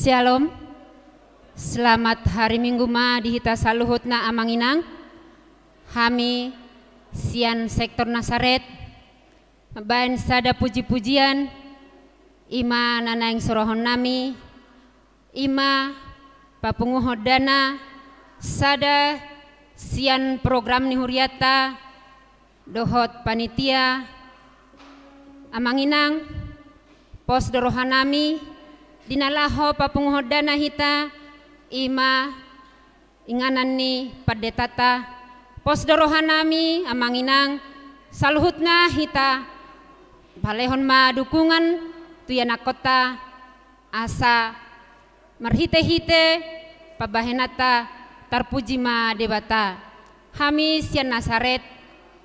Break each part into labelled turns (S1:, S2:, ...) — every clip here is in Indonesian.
S1: Shalom. Selamat hari Minggu ma dihita saluhutna amanginang. Kami sian sektor Nasaret. Mabain sada puji-pujian. Ima nanaing sorohon nami. Ima papunguhod dana. Sada sian program ni Huriata. Dohot panitia. Amanginang. Pos dorohanami. Dinalaho papunguhod dana hita. Ima inganan ni padetata pos dorohanami amanginang saluhutna hita balehon ma dukungan tuyana kota asa marhite-hite pabahenata tarpuji ma debata kami sian Nasaret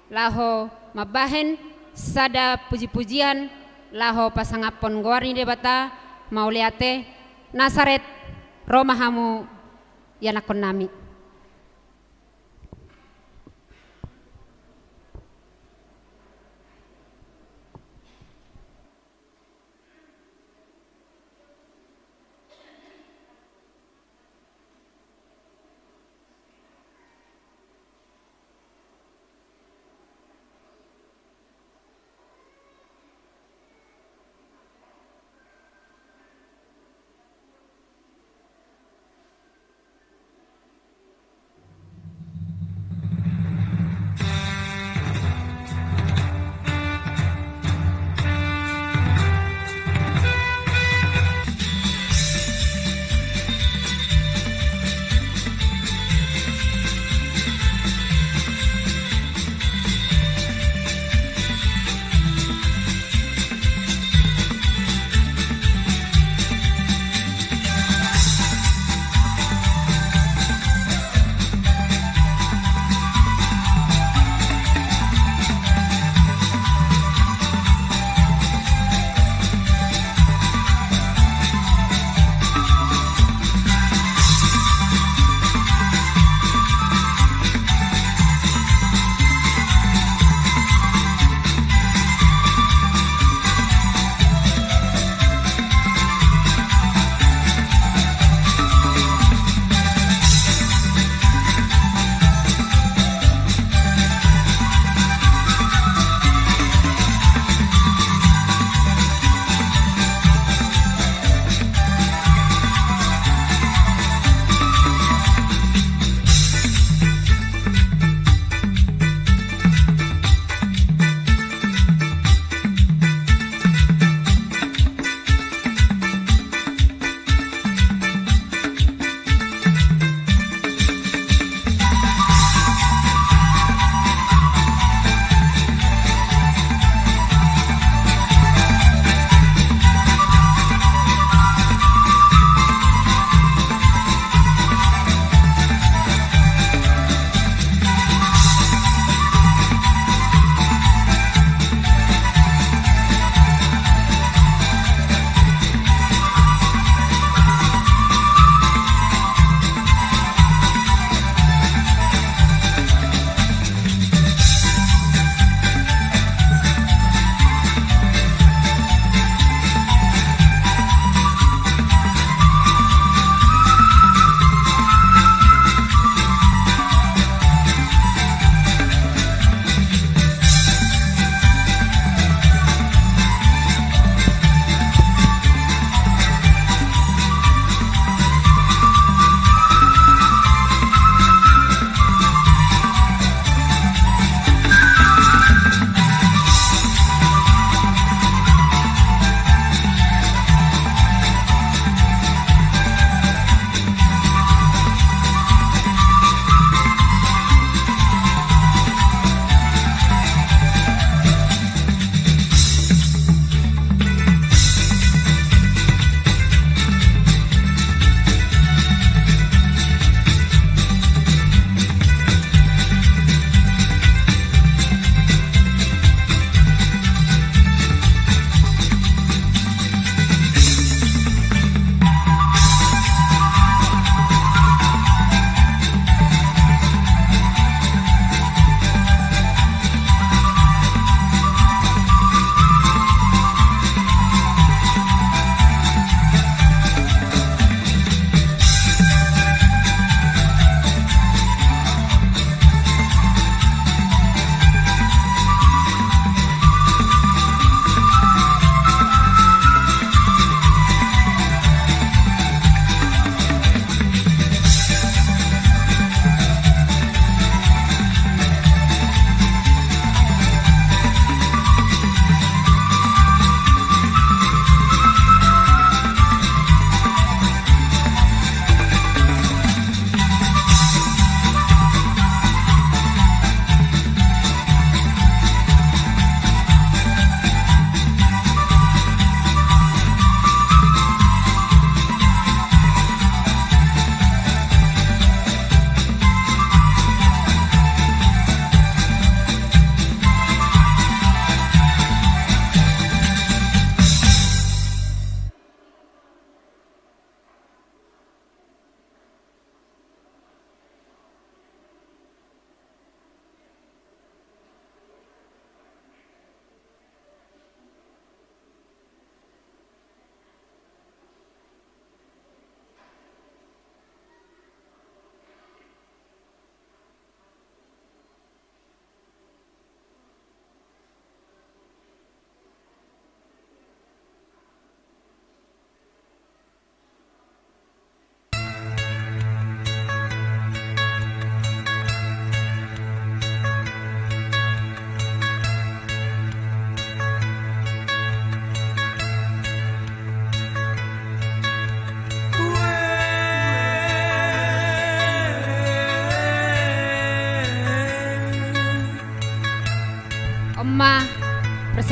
S1: laho mabahen sada puji-pujian laho pasangapon goarni debata mauliate Nasaret romahamu yanakon nami.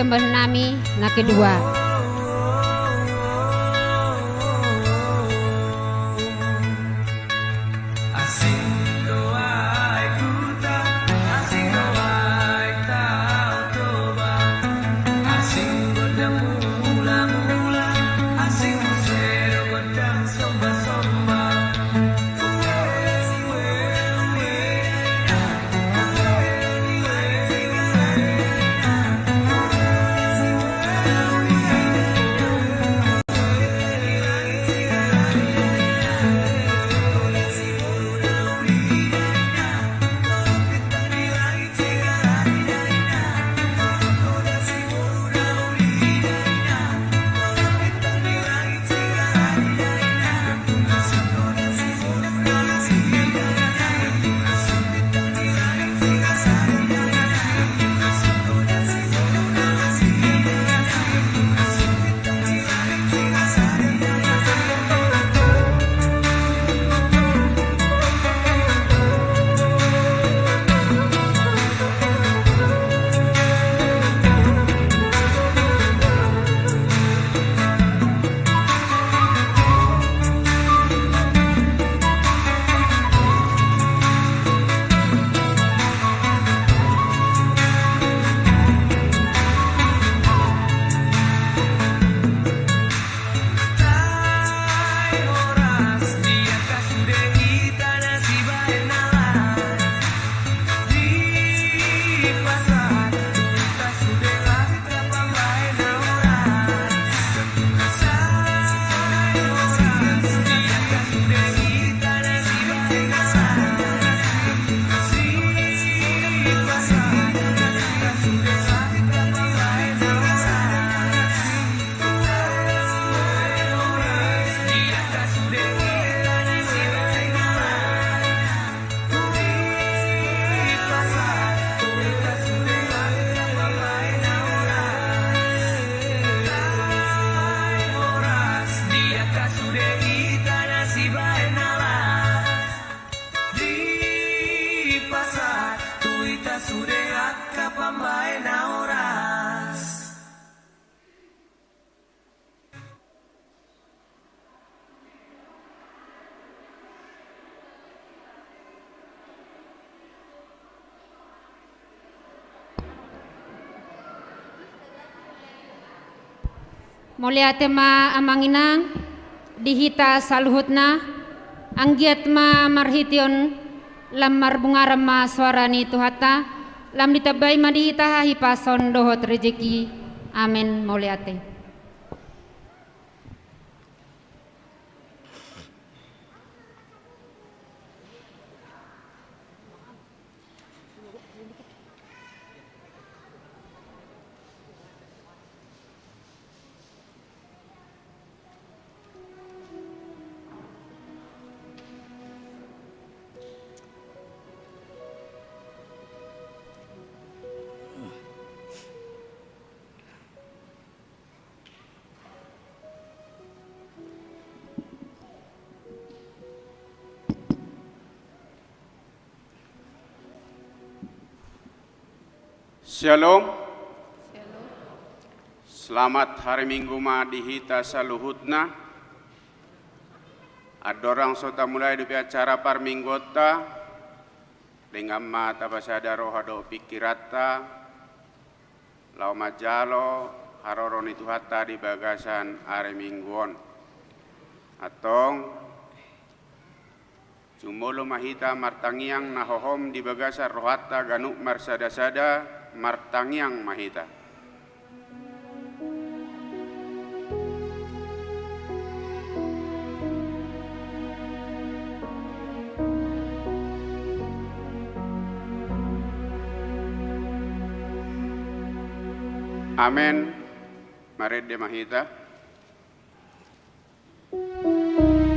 S1: sembah nami na kedua. Mulia tema amanginang dihita saluhutna anggiat ma marhition lam marbungaram ma suarani tuhata lam ditabai ma dihita hipason dohot rejeki. Amin. Muliate.
S2: Shalom. Selamat hari Minggu ma dihita saluhutna. Adorang sota mulai di acara parminggota dengan mata basada rohado pikirata lau majalo haroroni tuhata di bagasan hari Mingguon atong cumolo mahita martangiang nahohom di bagasan rohata ganuk marsada-sada martangiang mahita. Amen. Mari de mahita.
S3: Amen.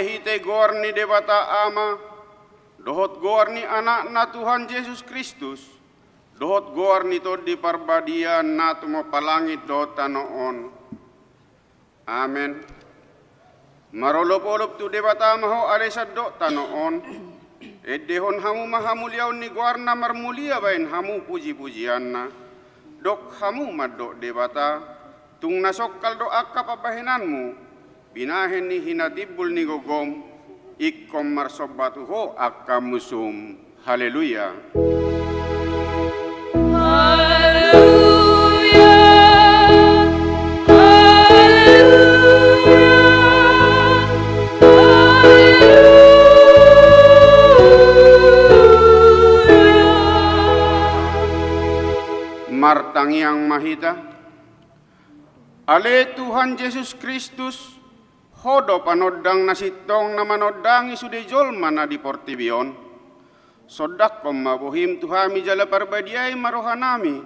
S2: hite gorni debata ama, dohot gorni anak na Tuhan Yesus Kristus, dohot gorni to di parbadian na tumo palangit do tanoon. Amen. Marolop-olop tu debata maho alesad do tanoon. Edehon hamu mahamuliaw ni guarna marmulia bain hamu puji-pujian na. Dok hamu madok debata, tung nasokal do akka papahinanmu, binahen ni hinatibul ni gogom, ikkom marsobatu ho akka musum. Haleluya. Martangiang mahita, ale Tuhan Yesus Kristus, hodo panodang nasitong na manodangi sudejol mana di portibion, sodak mabuhim tuhami jala parbadiay marohanami,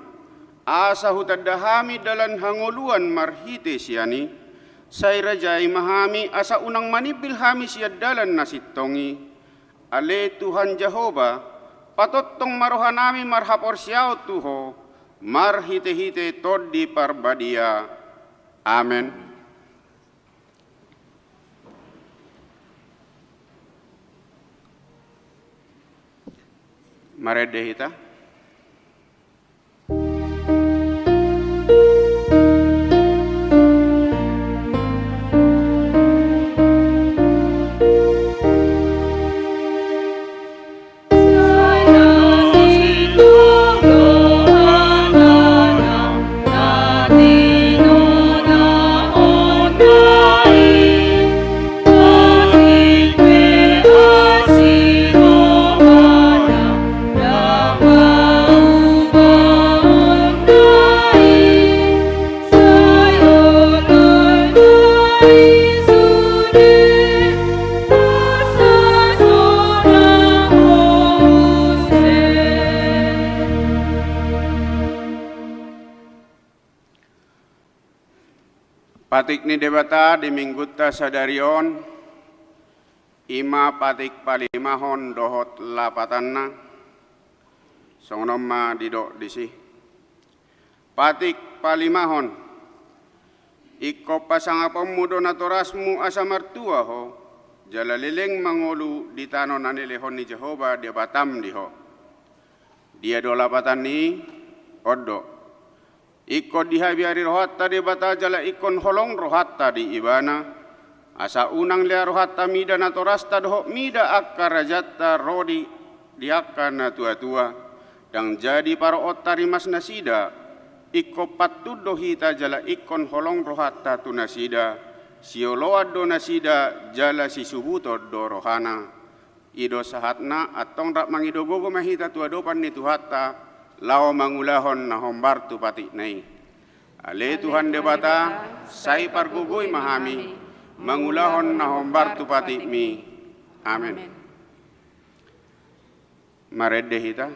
S2: asa hutadahami dalan hanguluan marhite siyani, say rajay mahami asa unang manibil hami siya dalan nasitongi, ale Tuhan Jehova, patottong marohanami marhapor siyaw tuho, marhite-hite tod di parbadia. Amen. Marede hita. Patik ni debata di mingguta sadarion, ima patik palimahon dohot lapatanna, songnoma didok disi. Patik palimahon, iko pasangapom mudo na torasmu asa martua ho, jalalileng mangulu di tanon anilehon ni Jehova debatam diho. Dia do lapatan ni odo. Iko dihabiari rohatta di bata jala ikon holong rohatta di ibana. Asa unang lia rohatta mida na torasta doho mida akka rajatta rodi diakka na tua-tua. Dang jadi para ottari mas nasida. Iko patudo hita jala ikon holong rohatta tu nasida. Sioloa do nasida jala si subuto do rohana. Ido sahatna atong rak mangidogogo mahita tua dopan ni tuhatta. Lao mangulahon na hombar tu patik nai. Ale Tuhan debata, say pargugoy mahami, mangulahon na hombar tu patik mi. Amen. Marede hita.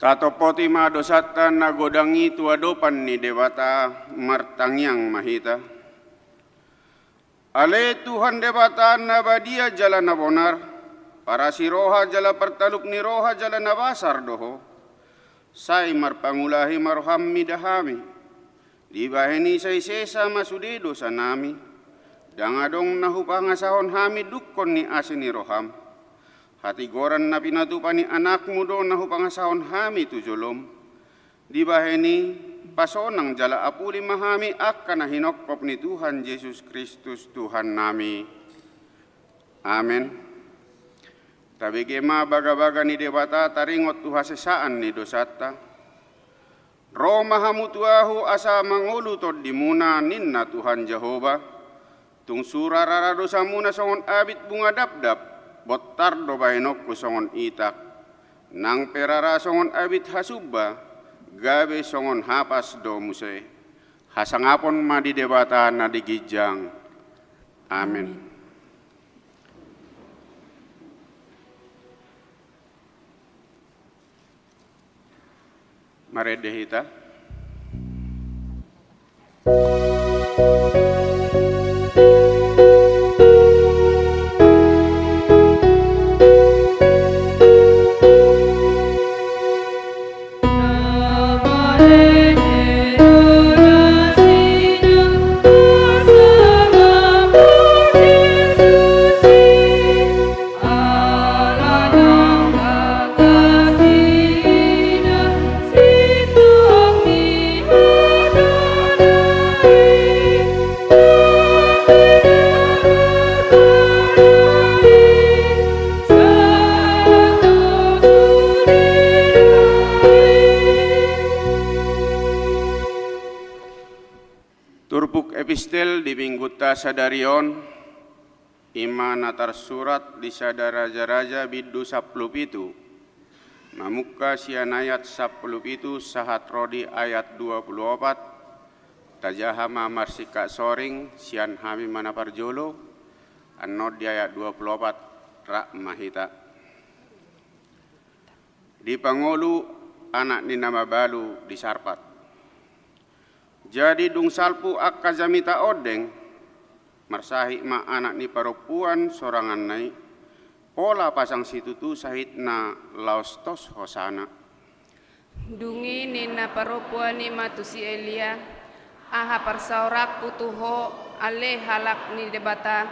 S2: Katopoti ma dosata nagodangi tuadopan ni dewata martangyang mahita. Ale Tuhan debata nabadia jala na bonar, para si roha jala pertaluk ni roha jala na basar doho. Say marpangulahi maroham midahami, di baheni say sesa masudedo sa nami, dangadong nahupangasahon hami dukkon ni asin ni roham. Hati goran na pinatupan ni anakmu do nahupangasahon hami tujolom, di baheni pasonang jala apuli mahami akka na hinokkop ni Tuhan Yesus Kristus Tuhan nami. Amen. Tabige baga-baga ni dewata taringot tu hasesaan ni dosata. Roma hamutuahu asa mangulutod di muna ninna Tuhan Jehova. Tung surarara dosa muna songon abit bunga dapdap, botar do bahenok ku songon itak. Nang perara songon abit hasubba, gabe songon hapas do muse. Hasangapon ma di debata na digijang. Amen. Mari dehita. Epistel di Mingguta Sadarion, ima natar surat di sadaraja-raja bidu 10 pitu, mamuka sian ayat 10 pitu sahat rodi ayat 24, tajahama marsika soring sian hami manaparjolo, anod di ayat 24 rak mahita. Di pangolu anak ni nama balu di sarpat. Jadi dung salpu akka jamita odeng, marsahi ma anak ni perempuan sorangan nai, pola pasang situ tu sahit na laostos hosana.
S3: Dungi nina perempuan ni matusi Elia, aha persaurak putuho ale halak ni debata,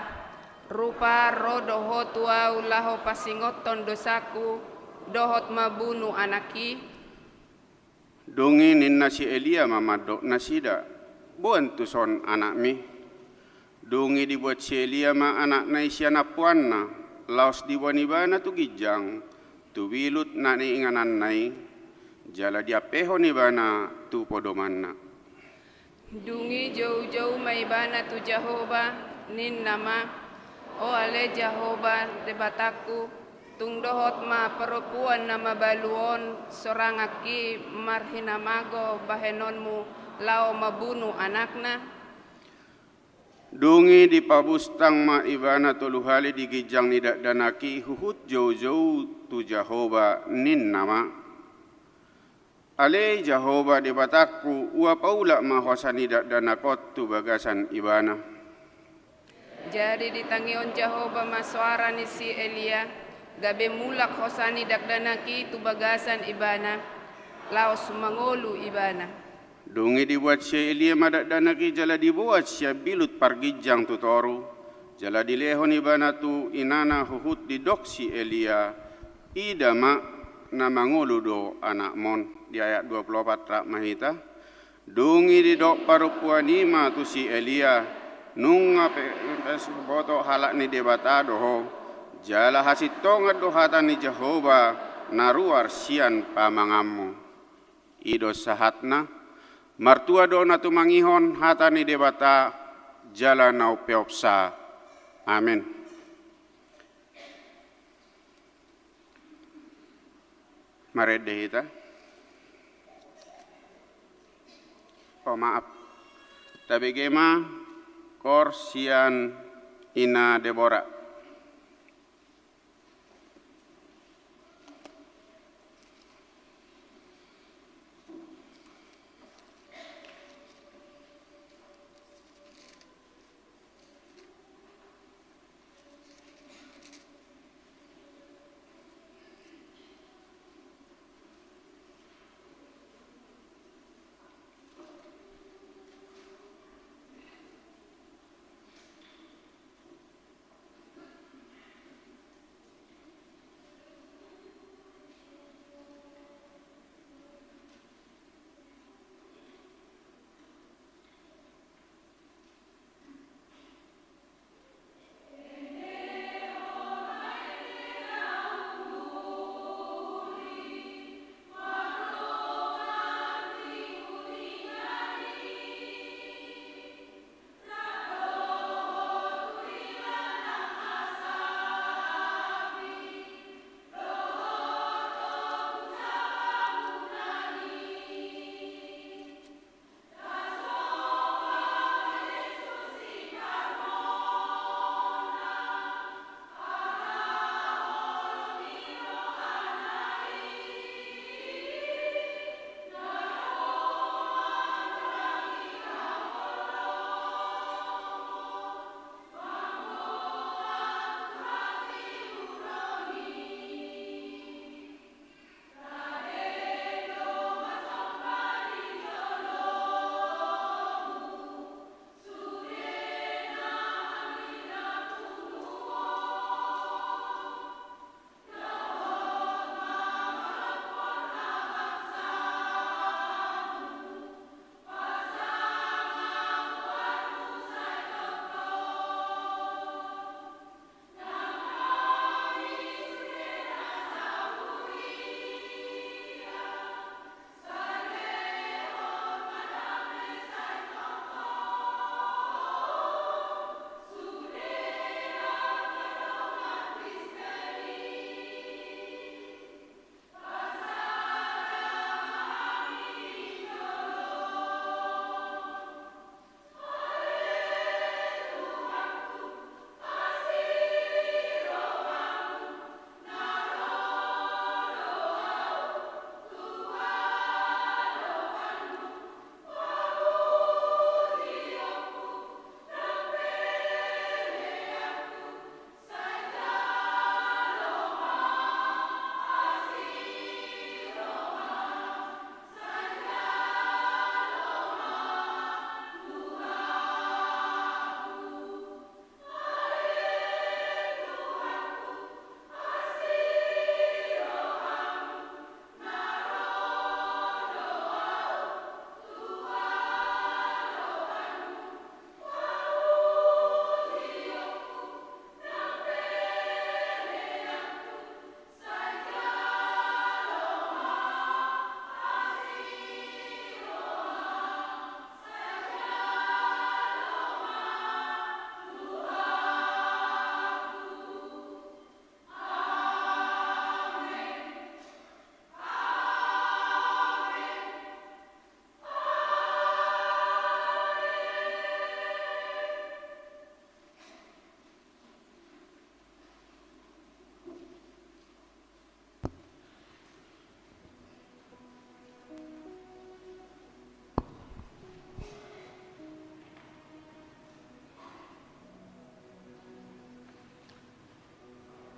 S3: rupa rodoho tua ulaho pasingoton dosaku, dohot mabunu anaki.
S2: Dungi ninna si Elia mamadok nasida, buan tu son anak mi. Dungi dibuat si Elia ma anak na isiana puanna, laos diwanibana tu gijang, tu wilut na ni inganan nai, jala dia peho ni bana tu podomanna.
S3: Dungi jauh-jauh maibana tu Jehova, ninna ma, o ale Jehova debataku, tung dohot ma perempuan nama baluon sorang aki marhinamago bahenonmu lao mabunu anakna.
S2: Dungi di pabustang ma ibana tuluhali di gijang nidak danaki huhut jauh-jauh tu Jehova nin nama. Ale Jehova di bataku ua paula ma hosa nidak danakot tu bagasan ibana.
S3: Jadi ditangion Jehova ma suara ni si Elia, gabe mulak hosani dakdanaki tu bagasan ibana, laos mangolu ibana.
S2: Dungi dibuat si Elia madakdanaki jala dibuat si bilut pargijang tu toru, jala dilehon ibana tu inana huhut didok si Elia, idama na mangolu do anak mon, di ayat 24 rak mahita. Dungi didok perempuan ima tu si Elia, nunga boto halak ni debata doho, jala hasitong dohatan ni Jehova naruar sian pamangamu. Ido sahatna, martua do na tumangihon hata ni debata jala nau peopsa. Amin. Mari dehita. Oh maaf. Tapi gema kor sian ina Deborah.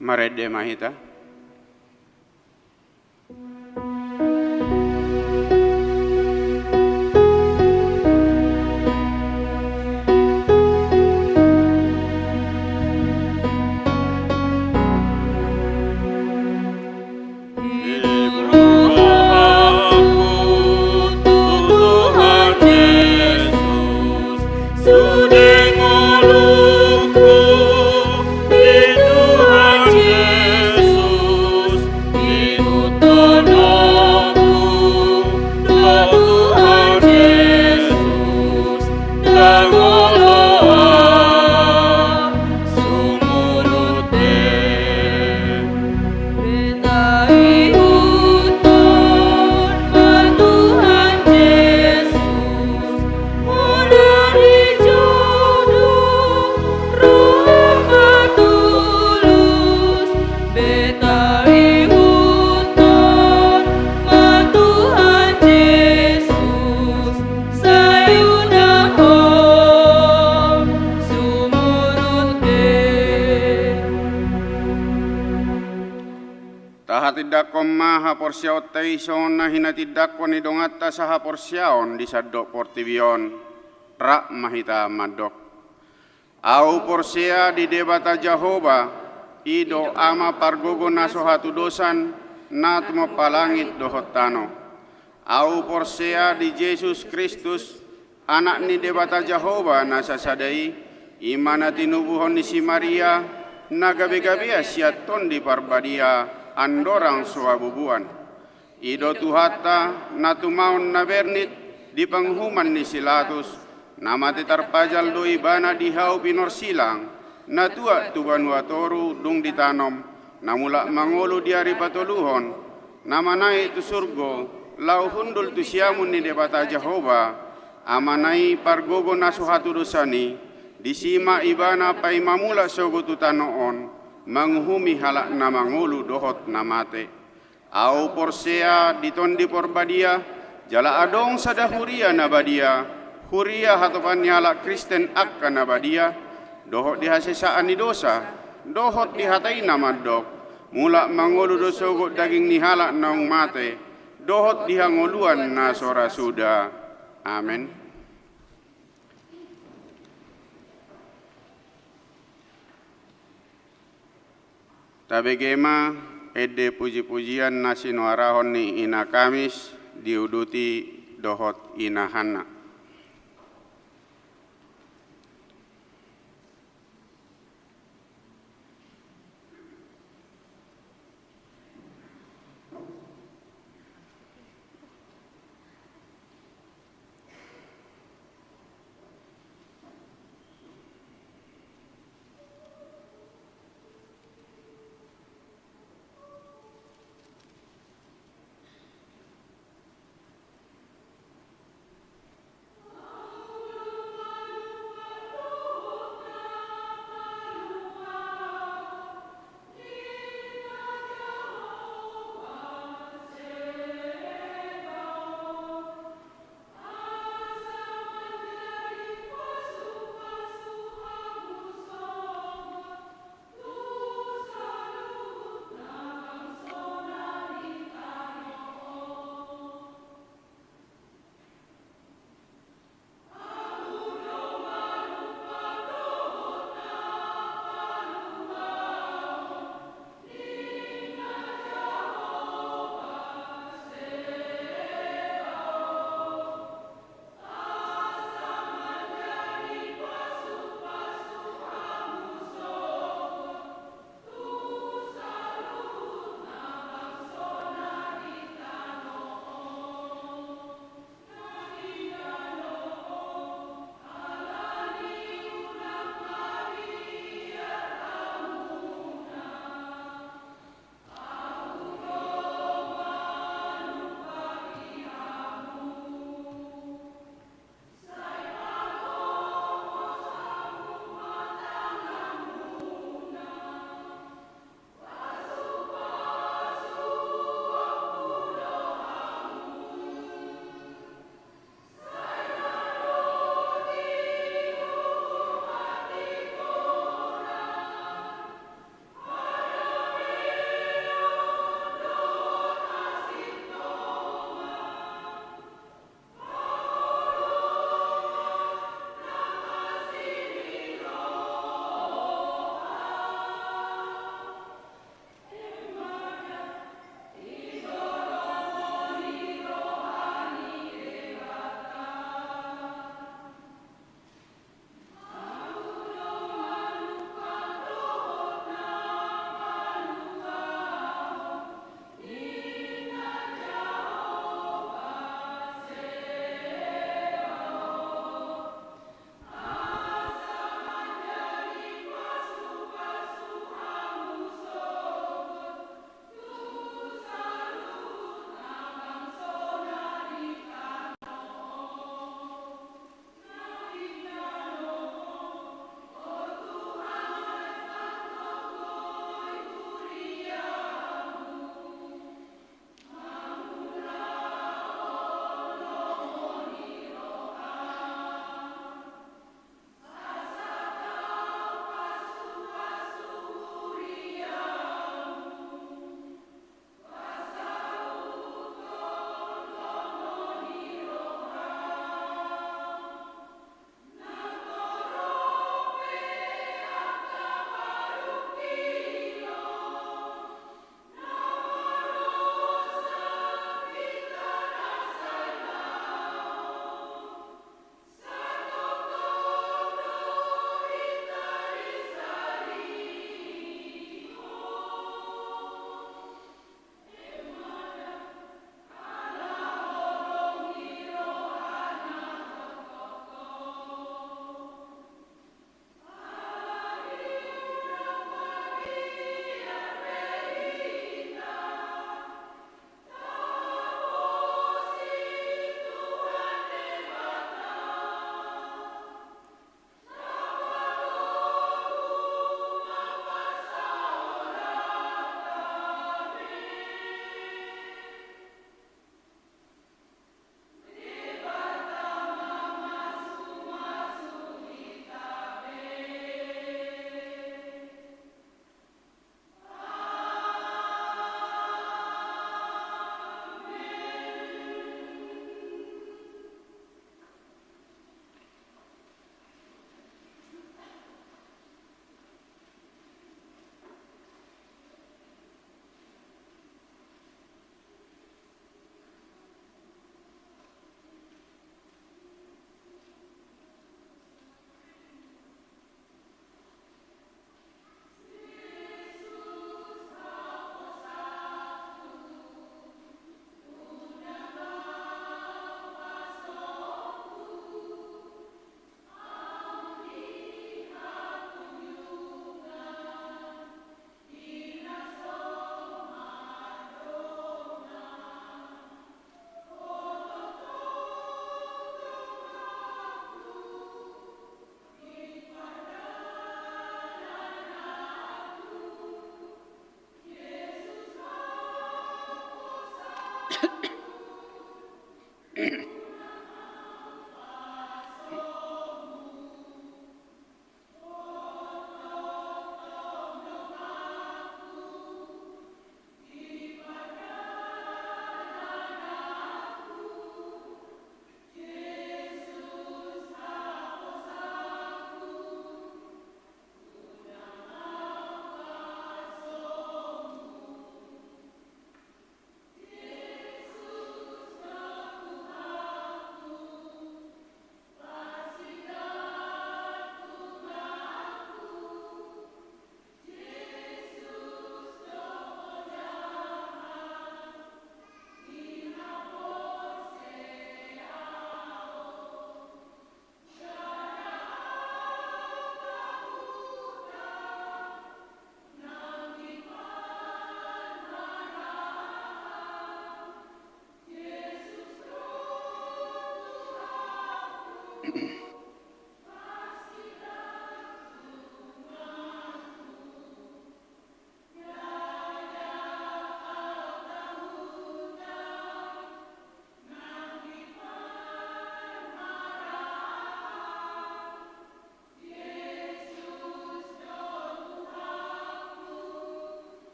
S2: Marede mahita. Tahatidak maha porsiaot taison na hinatidak ko ni dongatta saha porsiaon di sadok portivion rak mahita madok. Au porsia di debata Jehova ido ama pargogo naso hatu dosan natmo palangit dohot tano. Au porsia di Yesus Kristus anak ni debata Jehova nasa sadai imana tinubuhon ni si Maria nagabe-gabe siaton di parbadia andorang suabubuan. Ido tuhata natumaon na bernit di panghuman ni Silatus namati tarpajal do ibana di hau pinor silang natua tubanua toru dung ditanom namula mangolo di hari patoluhon namanai tu surgo lau hundul tu siamun ni debata Jehova amanai pargogo nasuhatu dosani disima ibana pai mamula sogo tu tanoon manghumi halak na mangulu dohot namate. Au porsea ditondi porbadia jala adong sada huria nabadia huria hatopan halak Kristen akka nabadia dohot dihasesaan ni dosa dohot dihatai namadok mula mangulu dosogo daging ni halak naung mate dohot dihangoluan na sora suda. Amin. Tabegema ede puji-pujian nasino arahon ni ina Kamis diuduti dohot ina Hana.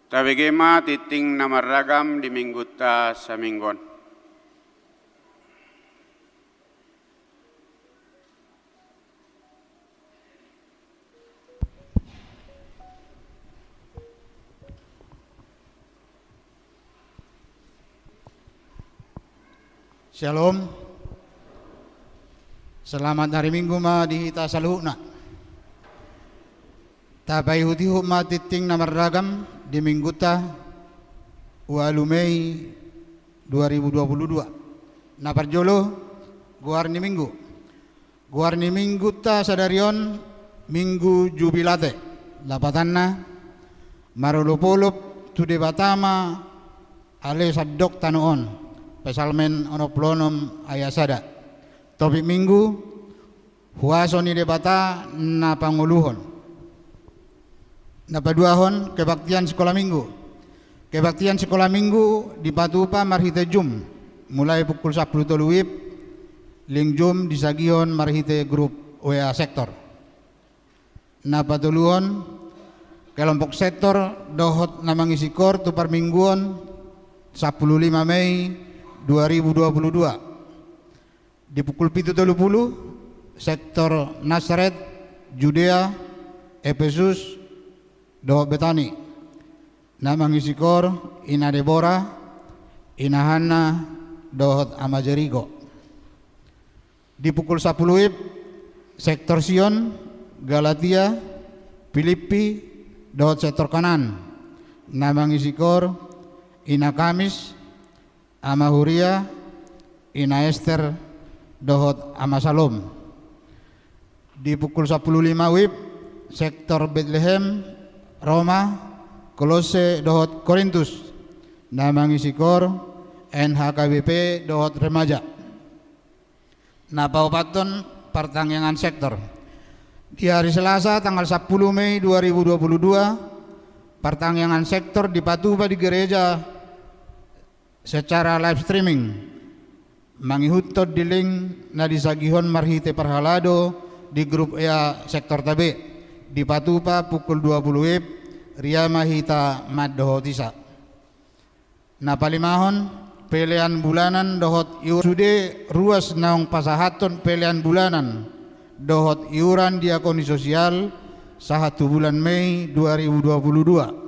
S2: Tabegema titing namaragam di mingguta sa minggon.
S4: Shalom. Selamat hari Minggu ma dihita saluhna. Tabay hutihu ma titing namaragam di mingguta 2 Mei 2022. Naparjolo guarni minggu. Guarni mingguta sadarion minggu jubilate. Lapatanna marulupulup tu debatama ale sadok tanuon. Pesalmen onoplonom ayasada. Topik minggu huaso ni debata na panguluhon. Napaduahon kebaktian sekolah minggu. Kebaktian sekolah minggu di Patupa marhite jum mulai pukul 10 toluip ling jum di Sagion marhite grup WA sektor. Napatuluhon kelompok sektor dohot namangisikor tu permingguan 15 Mei 2022 di pukul 7.30 sektor Nazaret, Judea, Efesus, dohot Betani namangisikor ina Deborah, ina Hana, dohot ama Jericho. Di pukul 10 sektor Sion, Galatia, Filipi, dohot sektor Kanan namangisikor ina Kamis, ama Huria, ina Esther, dohot ama Salom. Di pukul 10.05 WIB sektor Bethlehem, Roma, Kolose, dohot Korintus namangisikor NHKBP, dohot remaja. Napaupaton pertangyangan sektor di hari Selasa tanggal 10 Mei 2022 pertangyangan sektor di Patuba di gereja secara live streaming mangihutod di link na disagihon marhite parhalado di grup EA sektor tabe di Patupa pukul 20 WIB ria mahita maddohotisa. Napalimahon pilihan bulanan dohot sude ruas naong pasahaton pilihan bulanan dohot iuran diakoni sosial 1 bulan Mei 2022.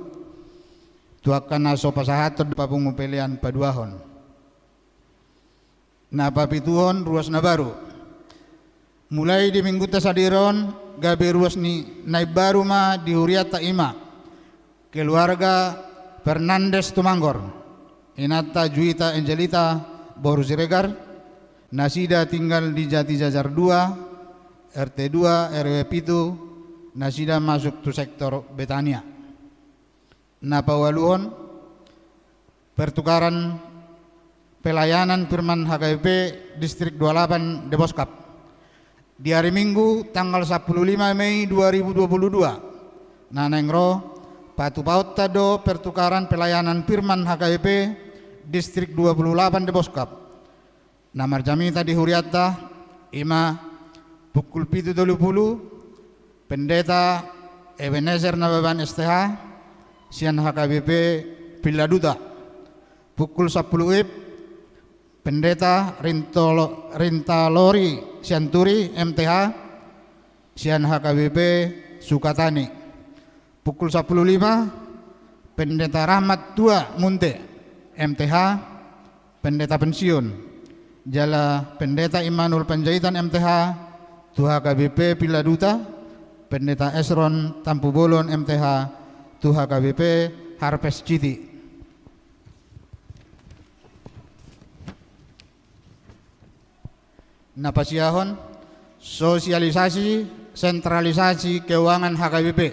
S4: Tuakan naso pasahaton papungu pilihan paduahon. Napapituhon ruas na baru. Mulai di minggu tasadiron gabe ruas ni naib baru ma di Huriata Ima. Keluarga Fernandes Tumanggor. Inata Juita Angelita Boru Siregar. Nasida tinggal di Jati Jajar 2, RT 2, RW Pitu. Nasida masuk tu sektor Betania. napawaluhon pertukaran pelayanan firman HKBP Distrik 28 Deboskap di hari Minggu tanggal 15 Mei 2022 nanengro patu paut tado pertukaran pelayanan firman HKBP Distrik 28 Deboskap namar jamita di Huriata ima pukul 7.30 pendeta Ebenezer Nababan STH sian HKBP Piladuta pukul 10 WIB pendeta Rintalori Sianturi MTH sian HKBP Sukatani pukul 10.05 pendeta Rahmat Tua Munte MTH pendeta pensiun jala pendeta Immanuel Panjaitan MTH tu HKBP Piladuta pendeta Esron Tampu Bolon MTH tu HKBP Harpes Citi. Napasiyahon sosialisasi sentralisasi keuangan HKBP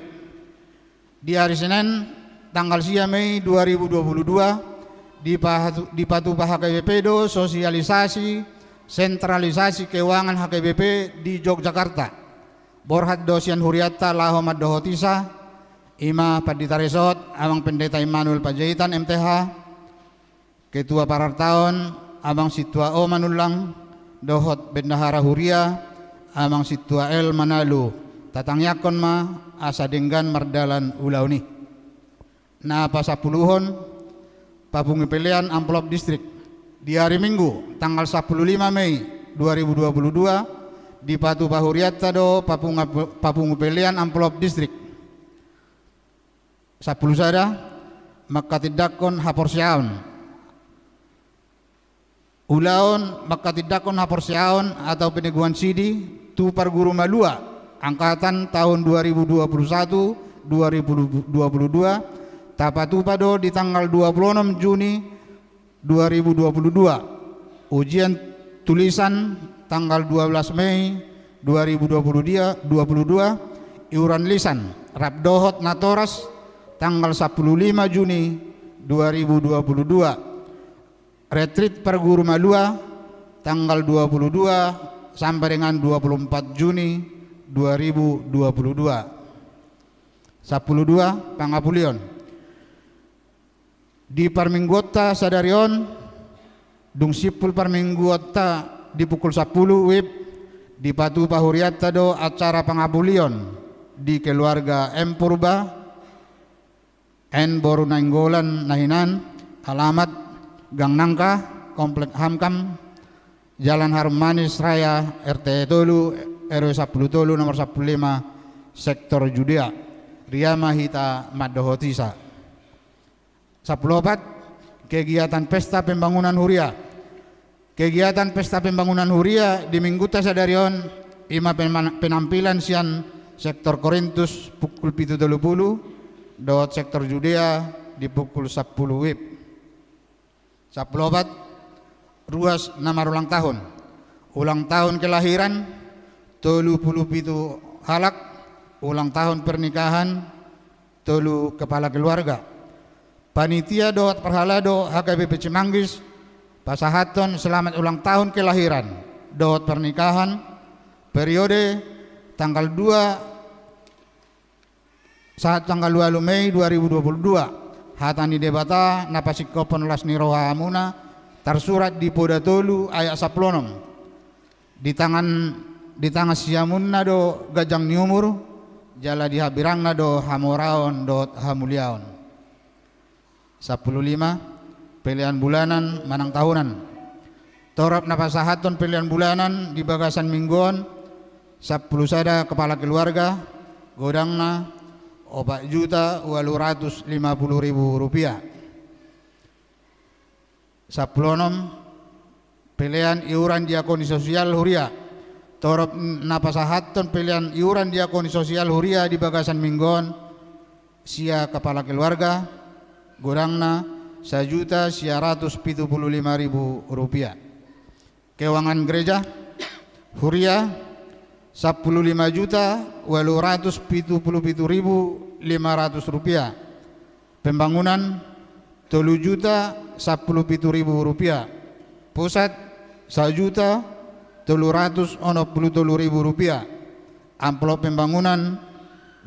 S4: di hari Senin tanggal 10 Mei 2022 di Patupa HKBP do sosialisasi sentralisasi keuangan HKBP di Yogyakarta Borhat dosian Huriata Lahomad Dohotisa Ima Padita Resort Abang Pendeta Immanuel Panjaitan MTH Ketua Parartaon Abang Situa O Manulang Dohot Bendahara Huria Amang Situa El Manalu Tatang Yakon ma Asa Denggan Mardalan Ulauni Na pasapuluhon Papungi pilihan amplop distrik di hari Minggu tanggal 15 Mei 2022 di Patu Pahuriata do Papungi pilihan amplop distrik 10 sada makatidakon haporsiaon ulaon makatidakon haporsiaon atau peneguhan sidi tu Parguru Malua angkatan tahun 2021-2022 Tapatupado di tanggal 26 Juni 2022 ujian tulisan tanggal 12 Mei 2022 iuran lisan Rabdohot Natoras tanggal 15 Juni 2022 retreat Parguru Malua tanggal 22 sampai dengan 24 Juni 2022 12 Pangapulion di Parminggota Sadarion dung sipul Parminggota di pukul 10 WIB di Patu Pahuriata do acara Pangapulion di keluarga M Purba N Boru Nainggolan Nahinan alamat Gang Nangka Komplek Hamkam Jalan Harum Manis Raya RT Tolu RW 10 Tolu nomor 15 Sektor Judea Ria Mahita Madohotisa 14 kegiatan pesta pembangunan Huria. Kegiatan pesta pembangunan Huria di Mingguta Sadarion ima penampilan sian sektor Korintus pukul 7.30 dot sektor Judea di pukul 10 WIB. 14 ruas namar ulang tahun kelahiran 37 halak ulang tahun pernikahan 3 kepala keluarga panitia doat perhalado HKBP Cimanggis pasahaton selamat ulang tahun kelahiran doat pernikahan periode tanggal 2 Mei 2022 hatani debata napasikopon lasni roha amuna tersurat di Podatolu ayat saplonom di tangan siamunna do gajang niumur jala di habirangna do hamoraon dot hamuliaon 15 pilihan bulanan manang tahunan torap napasahaton pilihan bulanan di bagasan mingguan 10 sada kepala keluarga godangna 4.850.000 rupiah 16 pilihan iuran diakoni sosial Huria torap napasahaton pilihan iuran diakoni sosial Huria di bagasan mingguan sia kepala keluarga gorangna 1.175.000 rupiah. Keuangan gereja Huria 15.877.500 rupiah. Pembangunan 3.017.000 rupiah. Pusat 1.363.000 rupiah. Amplop pembangunan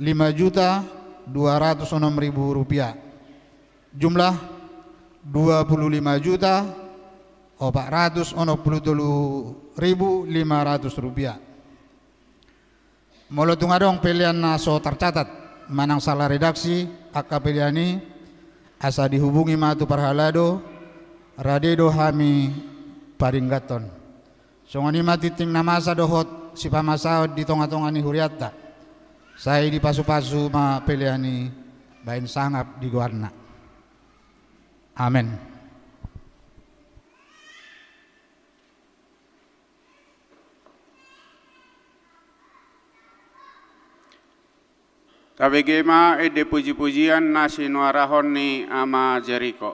S4: 5.206.000 rupiah. Jumlah 25.463.500 rupiah. Molo tungadong pilihan naso tercatat manang salah redaksi akka piliani asa dihubungi matu parhalado radedo hami paringgaton. Songani matiting namasa dohot si pamasahod di tonga-tonga ni huriatta. Saya di pasu-pasu ma piliani bain sangap di guarna. Amin.
S2: Tabegema ede puji-pujian nasi nuarahon ni ama Jericho.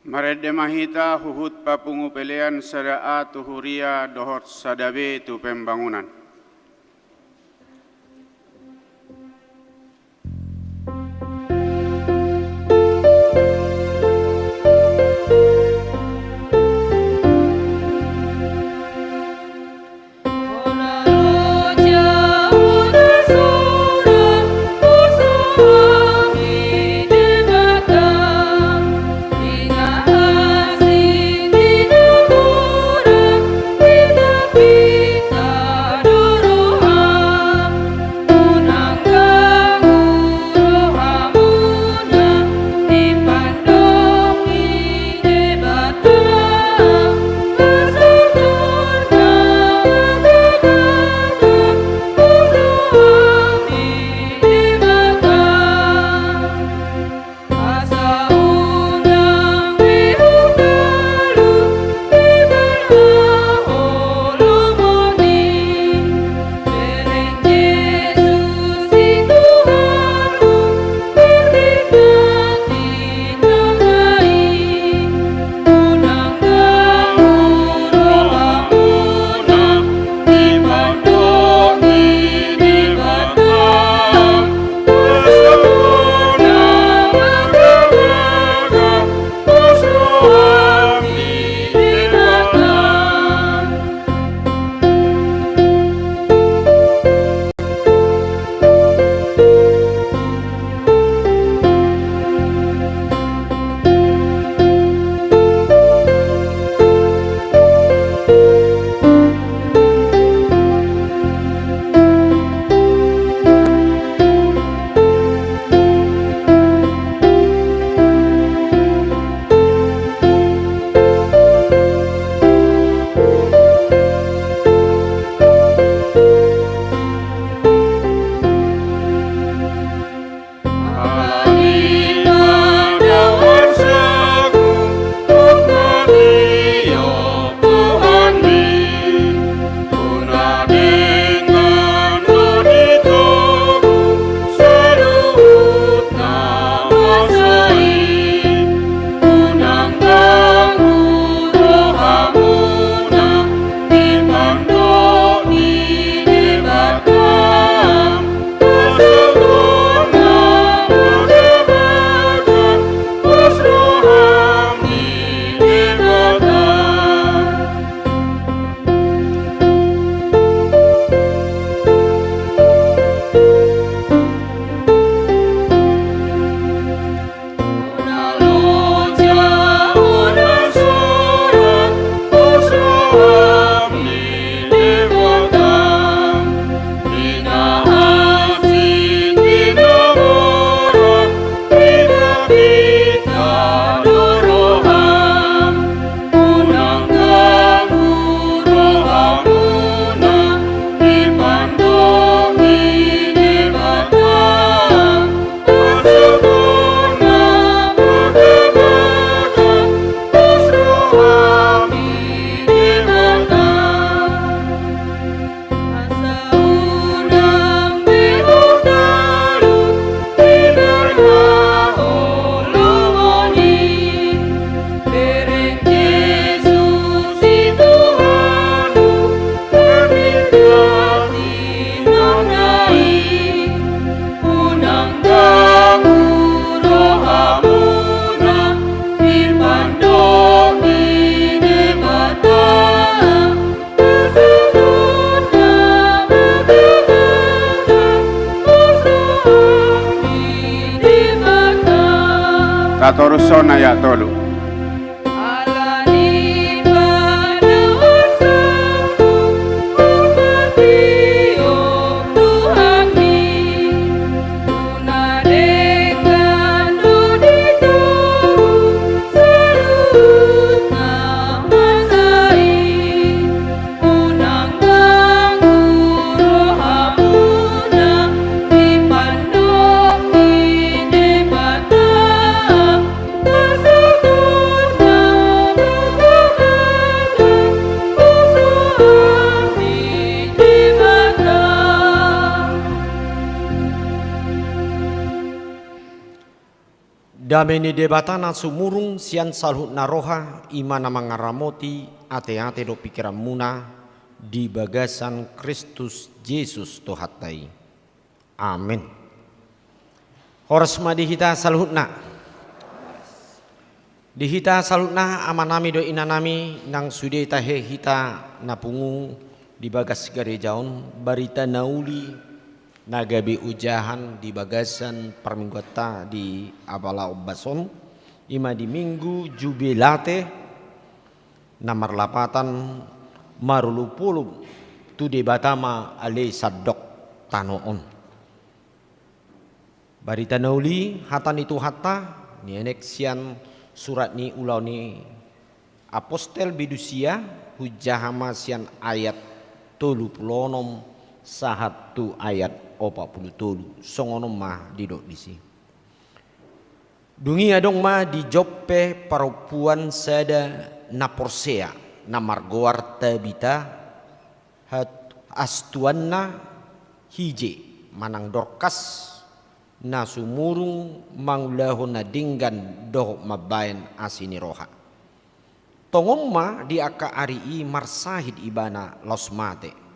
S2: Marede mahita huhut papungu pelean sada tu huria dohot sadabe tu pembangunan. Tatoruson na tolu.
S5: Pasal Dameni debatana sumurung sian salhut naroha imana mangaramoti ate-ate do pikiran muna di bagasan Kristus Yesus tohatai. Amin. Horas madihita salhutna. Dihita salhutna amanami do inanami nang sude tahe hita napungu di bagas garejaon barita nauli nagabi ujahan di bagasan perminggota di abala obason ima di minggu jubilate namar lapatan marulupulu tu de batama ale sadok tanoon barita nauli hatan itu hatta ni eneksian surat ni ulau ni apostel bidusia hujahama sian ayat 30 sahatu ayat 40 songono mah didok disi. Dungi adong mah di Joppe perempuan sada naporsea namargoar tabita hat astuanna hije manang Dorkas na sumurung manglahon na dinggan doh mabayan asini roha. Tongom mah di aka arii marsahid ibana losmate.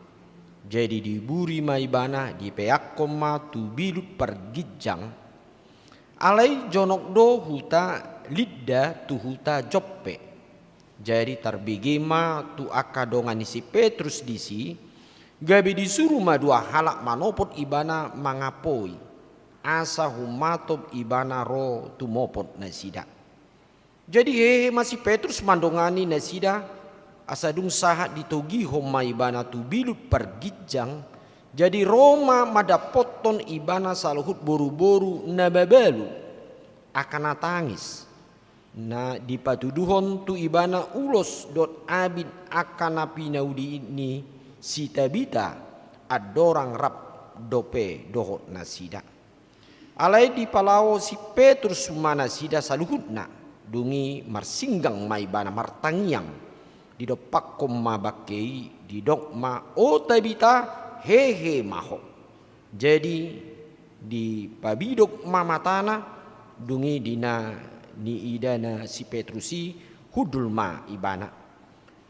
S5: Jadi diburi maibana di peak koma tu bilut pergijang alai jonok do huta lidda tu huta Joppe. Jadi tarbigema tu akadongan si Petrus disi gabi disuruh ma dua halak manopot ibana mangapoi asa humatob ibana ro tu mopot nasida. Jadi masih Petrus mandongani nasida asadung sahat ditogi homa ibana tu bilut pergijang jadi Roma madapoton ibana saluhut boru-boru nababalu akan tangis na dipatuduhon tu ibana ulos dot abid akan api naudi ini si tabita adorang rap dope dohot nasida alai di palao si Petrus mana sida saluhutna dungi marsinggang maibana martangiang di dopak koma bakei di dok ma o tabita hehe maho jadi di pabidok mamatana dungi dina ni idana si Petrusi hudul ma ibana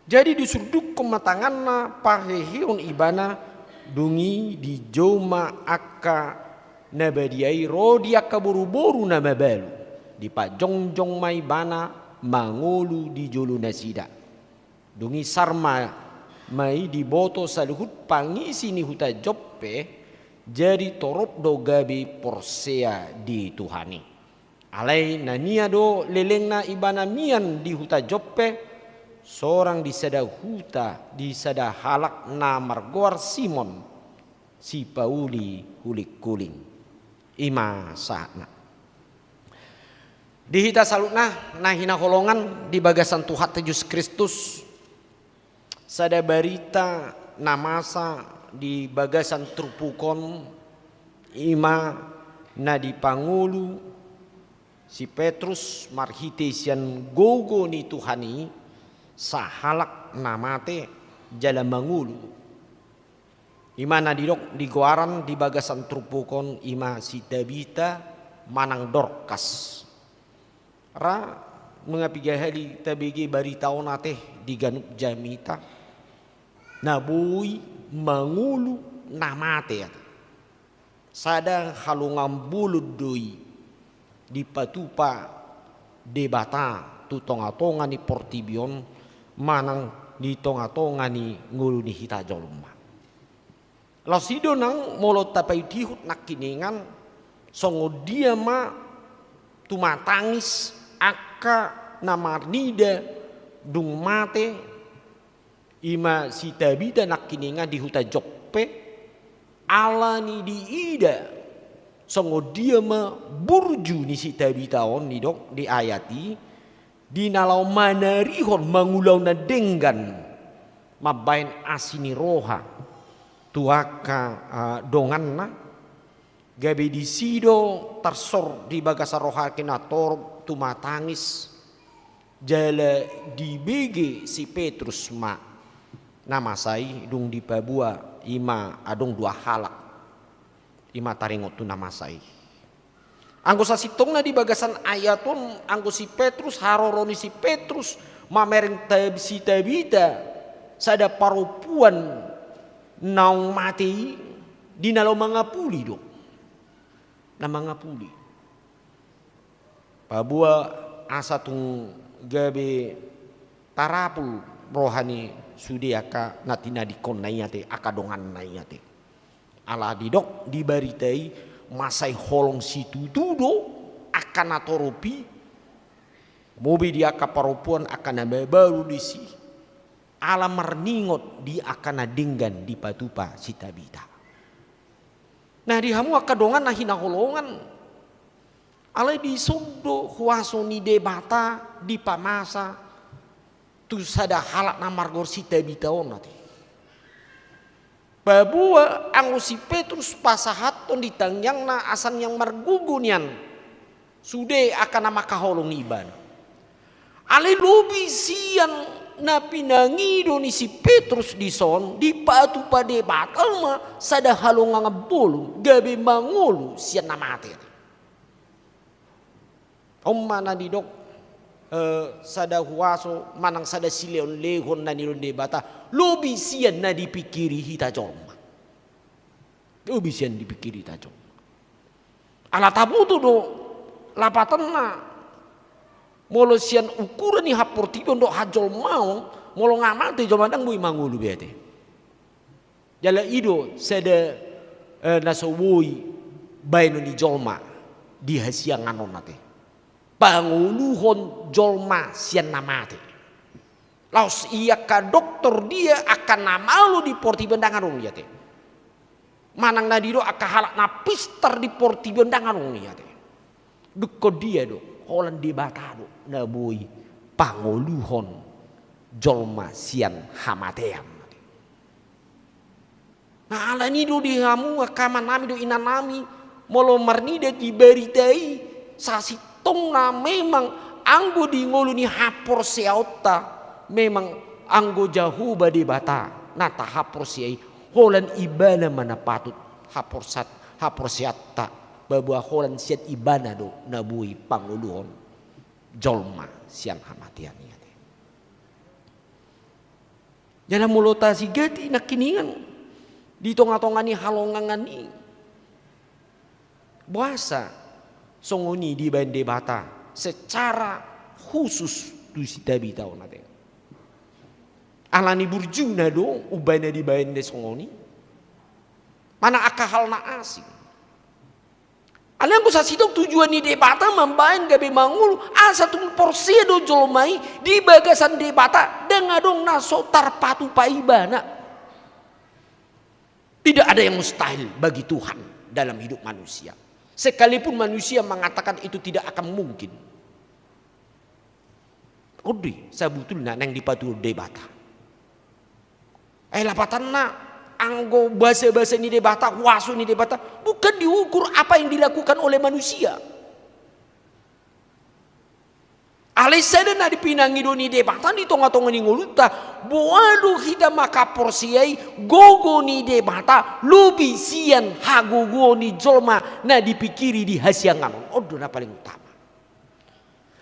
S5: jadi disurduk kematanganna paheheon ibana dungi di joma akka nabadiai rodi akka boru-boru nababalu di pajongjong ma ibana mangolu di jolu nasida dungi sarma mai di boto saluhut pangisi ni huta Joppe jadi torop do gabi porsea di Tuhani alai nania do lelengna ibana mian di huta Joppe seorang di sada huta di sada halak na margoar Simon si Pauli hulik kuling ima saatna di hita salutna nahina holongan di bagasan Tuhan Yesus Kristus sada barita namasa di bagasan trupukon ima na di pangulu si Petrus marhitesian gogo ni Tuhani sahalak namate jala mangulu ima na di goaran di bagasan trupukon ima si Tabita manang Dorkas ra mengapigahali tabigi baritaon nate di ganup jamita nabui mangulu namate sada halungan bulud doi di patupa debata tu tonga-tonga ni portibion manang di tonga-tonga ni ngulu ni hita jolma lasido nang molot tapai dihut nak kiningan songo dia ma tumatangis aka namarnida dung mate ima si Tabita nak kiningan di huta Joppe alani di ida songo dia ma burju ni si Tabita on ni dok di ayati di nalau manarihon mangulau na denggan mabain asini roha tuaka dongan na gabe di sido tersor di bagasa roha kena torop tumatangis jala di bege si Petrus ma nama sai dung di pabua ima adong dua halak ima taringot tu nama sai Anggo sasitong na di bagasan ayaton, anggo si Petrus, haroroni si Petrus, mamereng si Tabita, sada parupuan naung mati, di nalaw mga puli do. Na mga puli. Pabua asa tung gabi tarapul rohani sudiaka natina dikon na iyate, akadongan na iyate. Ala didok dibaritai, masai holong situ tudo akan atoropi mobi dia kaparupuan akan baru di si alam marningot di akan adinggan di patupa si Tabita. Nah di hamu akadongan nah hina holongan alai di subdo huaso ni debata di pamasa tu sada halak namargor si Tabita onati. Babua anggo si Petrus pasahaton ditangyang na asan yang margugunian sude akan nama kaholong iban. Ale lobi sian na pinangido ni si Petrus di son di patu pade batal ma sada halong ngabolo gabe mangolo sian na mati. Mana di dok sada huaso manang sada sileon lehon na nilon debata lobi sian na dipikiri hita joma. Lobi sian dipikiri hita joma. Ala tabu tu do lapatan na molo sian ukuran ni haporti do hajol mau molo ngamate joma dang bui mangulu bete. Jala ido sada nasowoi baino ni jolma di hasiang anon nate. Panguluhon jolma sian namate. Laos iya ka dokter dia akan namalu di porti bendangan rong yate. Manang nadiro akan halak na pistar di porti bendangan rong yate. Duko dia do, holan di batado na boy panguluhon jolma sian hamateam. Nah ala ni do di hamu akaman nami do inanami molo marnide di beritai sasi tong na memang anggo di ngolu ni hapor seauta memang anggo jahu bade bata nata hapor siai holan ibana mana patut hapor seatta babua holan siat ibana do nabui panguluhon jolma siang hamatian yate. Jana mulota sigati nakiningan di tonga-tongani halongangani buasa songoni di bande bata secara khusus du si Tabita onate. Alani burjuna do ubana di bande songoni. Mana akahal na asing. Alang sa sidok tujuan ni debata membain gabe mangul asa tung porsi do jolmai di bagasan debata dengadong naso tarpatu paibana. Tidak ada yang mustahil bagi Tuhan dalam hidup manusia. Sekalipun manusia mengatakan itu tidak akan mungkin. Odi sabutulna nang dipatu debata. Lapatan na anggo bahasa-bahasa ni debata, waso ni debata bukan diukur apa yang dilakukan oleh manusia. Alisada na dipinangi do ni debata di tonga-tonga ni nguluta boado hita maka porsiai gogo ni debata lubi sian hagogo ni jolma na dipikiri di hasiangan odo na paling utama.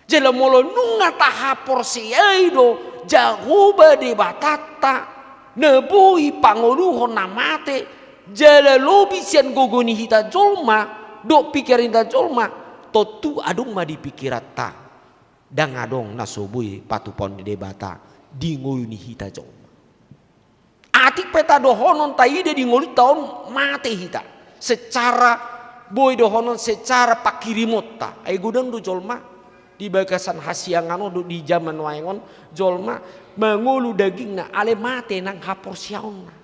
S5: Jela molo nunga taha porsiai do jahuba debatata nebui panguluhon namate jela lubi sian gogo ni hita jolma do pikirin ta jolma totu adung ma dipikirata dang adong nasobui patupon di debata di ngoyuni hita joma. Atik peta dohonon taide di ngolut tahun mate hita. Secara boy dohonon secara pakirimota. Ay gudang do jolma di bagasan hasiangano do di zaman waengon jolma mangulu daging na ale mate nang hapor siaon na.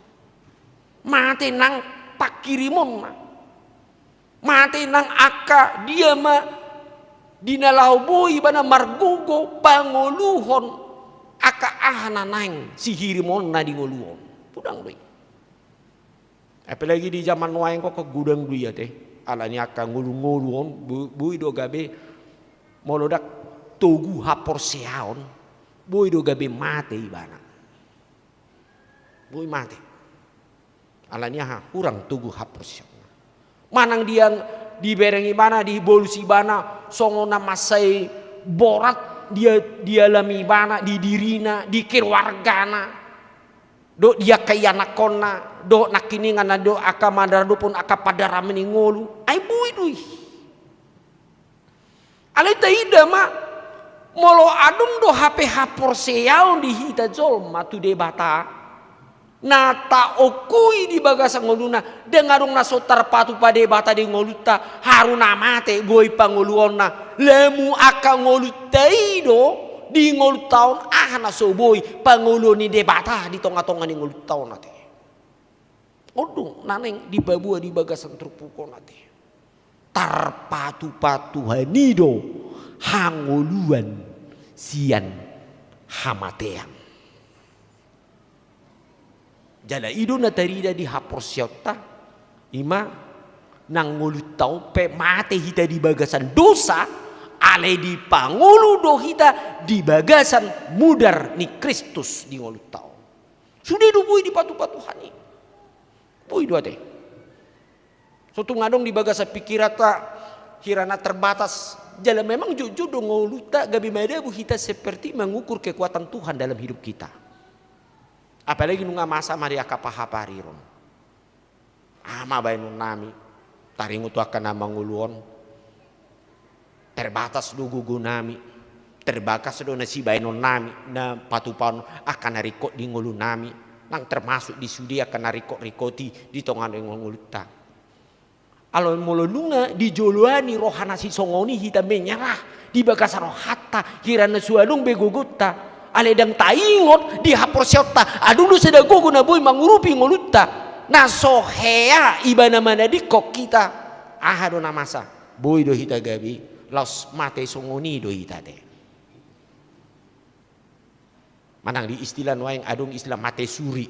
S5: Mate nang pakirimon na. Mate nang aka dia ma dinalau boy bana margugo panguluhon aka ahana nang sihirimon na di ngoluhon pudang doy. Apalagi di zaman waeng kok gudang doy teh alanya aka ngulu-nguluhon boy do gabe molodak togu hapor seaon boy do gabe mate ibana boy mate alanya kurang togu hapor seaon manang dia di berengi bana di bolusi bana songo nama sai borat dia lami bana di dirina di keluargana do dia kaya nakona do nakiningan do aka madar do pun aka padara meningolu ai bui dui ale taida ma molo adung do HP hapor seau di hita jolma tu de bata nata okui di bagasa ngoluna dengarung nasotar patu pade bata di ngoluta haruna mate goi pangoluonna lemu aka ngolutai do di ngolut taon na soboi pangulo ni debata di tonga-tonga ni ngolut taon nate odong naneng di babua di bagasan trupuko nate tarpatu-patu hanido hangoluan sian hamatean jala ido na tarida di haporsyota ima nang ngolut taon pe mate hita di bagasan dosa ale di pangulu do hita di bagasan mudar ni Kristus di ngolut tau. Sudah dubui di patu-patu hani. Bui dua teh. Sotu ngadong di bagasan pikirata hirana terbatas. Jala memang jujur do ngoluta gabi madabu hita seperti mengukur kekuatan Tuhan dalam hidup kita. Apalagi nunga masa Maria kapahapariron. Ama bainun nami. Taringu tu akan nama nguluon. Terbatas do gugu nami terbatas do nasi bainon nami na patupan akan narikot di ngulu nami nang termasuk di sudi akan narikot rikoti di tongan dengan nguluta alo molonunga di joluani rohana si songoni hita menyerah di bagasa rohata hirana sualung begugutta ale dang taingot di hapor syota adulu seda gugu na boy mangurupi nguluta na sohea ibana mana di kok kita ahado na masa boy do hita gabi los mate songoni do hitate manang di istilah waeng adung istilah mate suri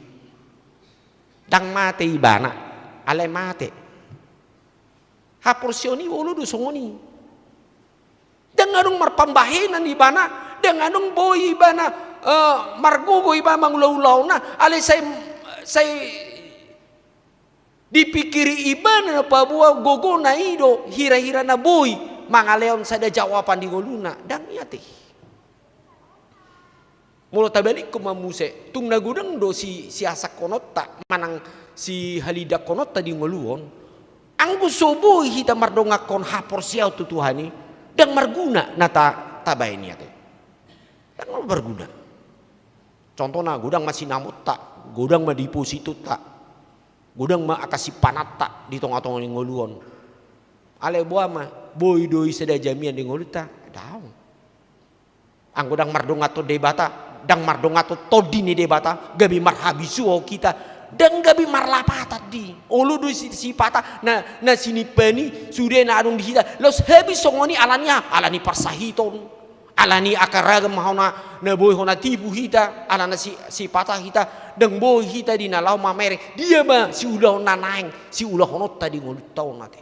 S5: dang mate ibana ale mate haporsioni wolu do songoni dang adung marpambahenan ibana dang adung boy ibana margogo ibana mangulaw na ale say dipikiri ibana pa buah gogo na ido hira-hira na boy mangaleon sada jawaban di ngoluna dan iya teh mulo tabalik ko mamuse tung nagudang do si asak konota manang si halida konota di ngoluon anggu sobo hita mardongakon hapor siau tu Tuhani dan marguna nata tabain ya teh dan berguna contohnya gudang masih namut tak gudang ma deposito tak gudang ma akasi panat tak di tongah-tongah di ngoluon ale buah mah boy doi seda jamian di ngoluta daun anggodang mardongato debata dang mardongato todini debata gabi marhabisu kita dan gabi marlapata di olu doi si patah na sini pani sudah na adung di hita los habis songoni alani parsahiton alani akaragam hauna na boy hona tibu hita alana si patah hita dang boy hita di nalau mamere dia mah si ulah nanaeng si ulah honota di ngoluta nate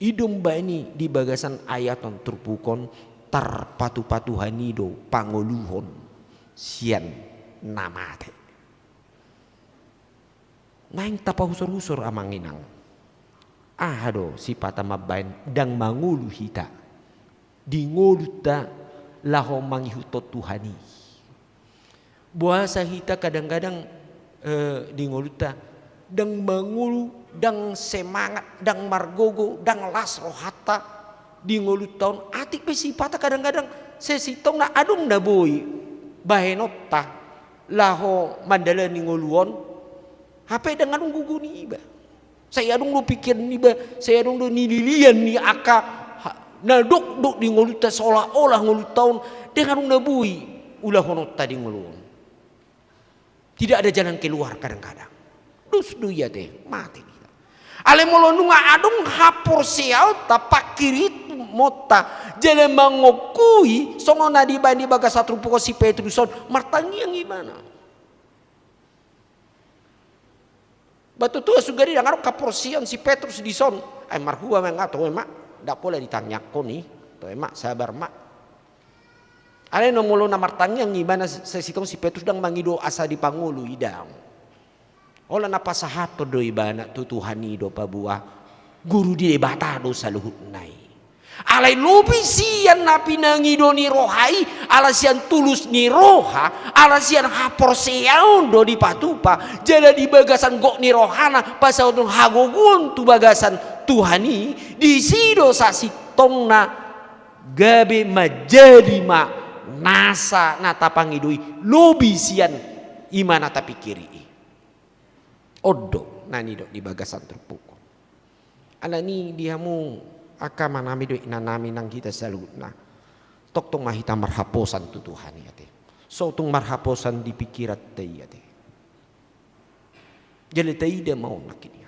S5: idom bani di bagasan ayatan terpukon tarpatu-patu hanido pangoluhon sian namate naing tapa husur-husur amanginang ahado si pata mabain dang mangulu hita di ngoluta laho mangihutot Tuhani buasa hita kadang-kadang di ngoluta dang mangulu dang semangat dang margogo dang las rohata di ngolut tahun atik pesipata kadang-kadang sesitong na adung na boy bahenota laho mandala ni ngoluon hape dengan gugu ni iba saya adung lu pikir ni iba saya adung lu nililian ni aka na dok di ngoluta seolah-olah ngolut tahun dengan na boy ulah honota di ngoluon tidak ada jalan keluar kadang-kadang dus ya teh mati ale molonunga adung hapor siau tapak kiri mota jele mangokui songo nadi bandi baga satru poko si Petruson martangi yang gimana batu tua sugari dangar kaporsian si Petrus di son ay marhua mengato emak ndak boleh ditanyakon nih to emak sabar mak ale no molona martangi yang gimana sesitong si Petrus dang mangido asa di pangulu idang ola napasahato do ibana tu Tuhani do pabuah guru di debata do saluhut nai alai lobi sian napi nangido ni rohai alasian tulus ni roha alasian hapor seaun do di patupa jala di bagasan gok ni rohana pasal tu hagogun tu bagasan tuhani di sido sasi tongna gabe majadi ma nasa nata pangidoi lobi sian imana tapi kiri odo nani do di bagasan terpukul alani diamu aka manami do inanami nang kita salutna tok tong mahita marhaposan tu Tuhan ate so tung marhaposan di pikirat tei ate jale tei dia mau nakini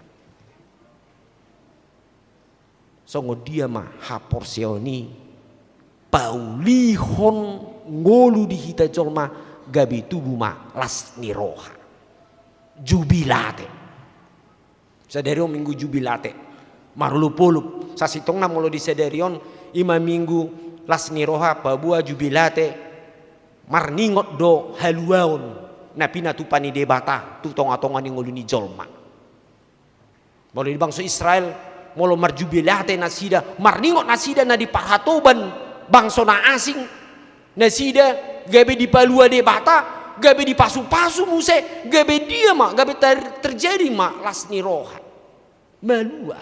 S5: so ngodia mah hapor seoni paulihon ngolu di hita jolma gabi tubuh ma las ni roha jubilate sadero minggu jubilate marulupulup sasitong na molo di sederion ima minggu las niroha pabua jubilate marningot do haluaon na pinatupani debata tutong atongan ngolu ni jolma molo di bangsa Israel molo marjubilate nasida marningot nasida na di parhatoban bangsa na asing nasida gabe di palua debata gabe di pasu-pasu muse gabe dia mak gabe terjadi mak las niroha malua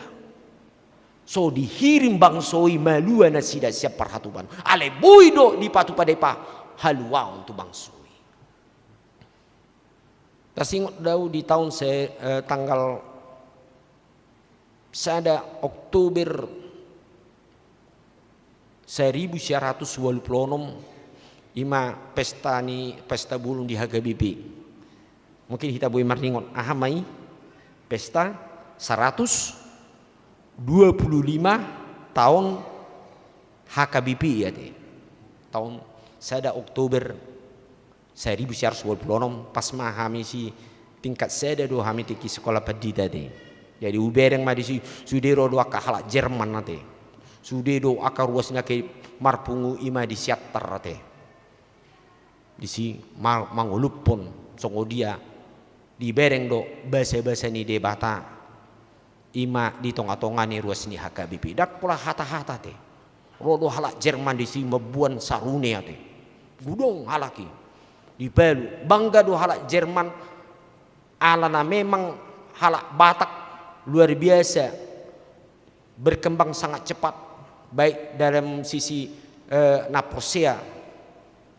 S5: so dihirim bangsoi malua nasida siap perhatuban ale buido di patu padepa halua untuk bangsoi tasingot dau di tahun tanggal sada Oktober 1926 ima pesta bulung di HGBP mungkin kita boleh maringon ahamai pesta 125 tahun HKBP ya deh tahun sada Oktober 1926 pas mahami si tingkat sada do hami tiki sekolah pedita deh jadi ubereng mah disi sudero do akahala Jerman nate sudedo akar ruasnya ke marpungu ima di siater nate disi mangulupon songo dia di bereng do bahasa ni debata ima di tonga-tonga ni ruas ni HKBP dak pula hata-hata te rodo halak Jerman di sini mebuan sarune te gudong halaki di Palu bangga do halak Jerman alana memang halak Batak luar biasa berkembang sangat cepat baik dalam sisi naposea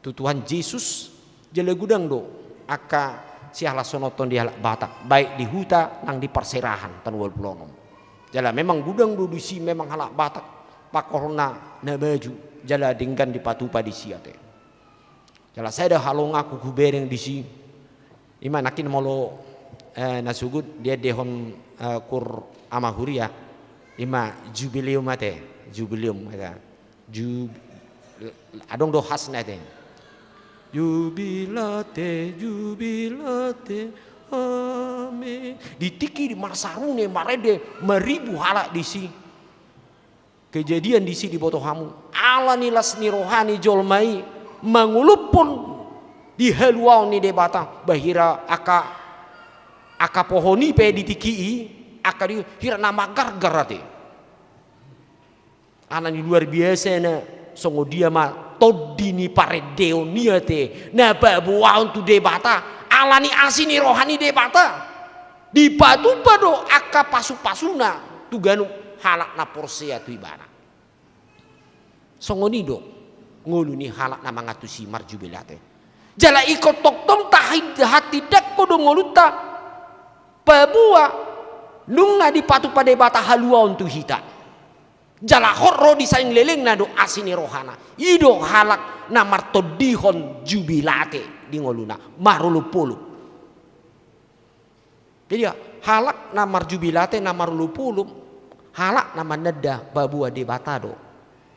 S5: Tuhan Yesus jele gudang do aka sialah sonoton di halak Batak baik di huta nang di perserahan tan wal pulonom jala memang gudang do di si memang halak Batak pakorna na baju jala dingkan di patupa di siate jala saya dah halong aku kubereng di si ima nakin molo nasugut dia dehon kur amahuria ima jubileum ate jubileum ada adong do khasna te jubilate amin ditiki di marsarune marede meribu halak di si kejadian di si di boto hamu ala nilas ni rohani jolmai mangulupun di haluau ni debata bahira aka pohoni pe ditiki aka di hira nama gargarate anani luar biasa na songo dia ma todini paredeo niate na babuwa untuk debata alani asini rohani debata di batu pado aka pasu-pasuna tuganu halak na porsea tu ibana songo nido ngulu ni halak na mangatusi marjubilate jala ikut toktom tahid hati dak kodo ngoluta babuwa nunga di patu pada bata halua untuk hita jala horro disaing leleng nado asini rohana ido halak na martodihon jubilate di ngoluna marulupulu jadi halak na marjubilate na marulupulu halak na maneda babua de batado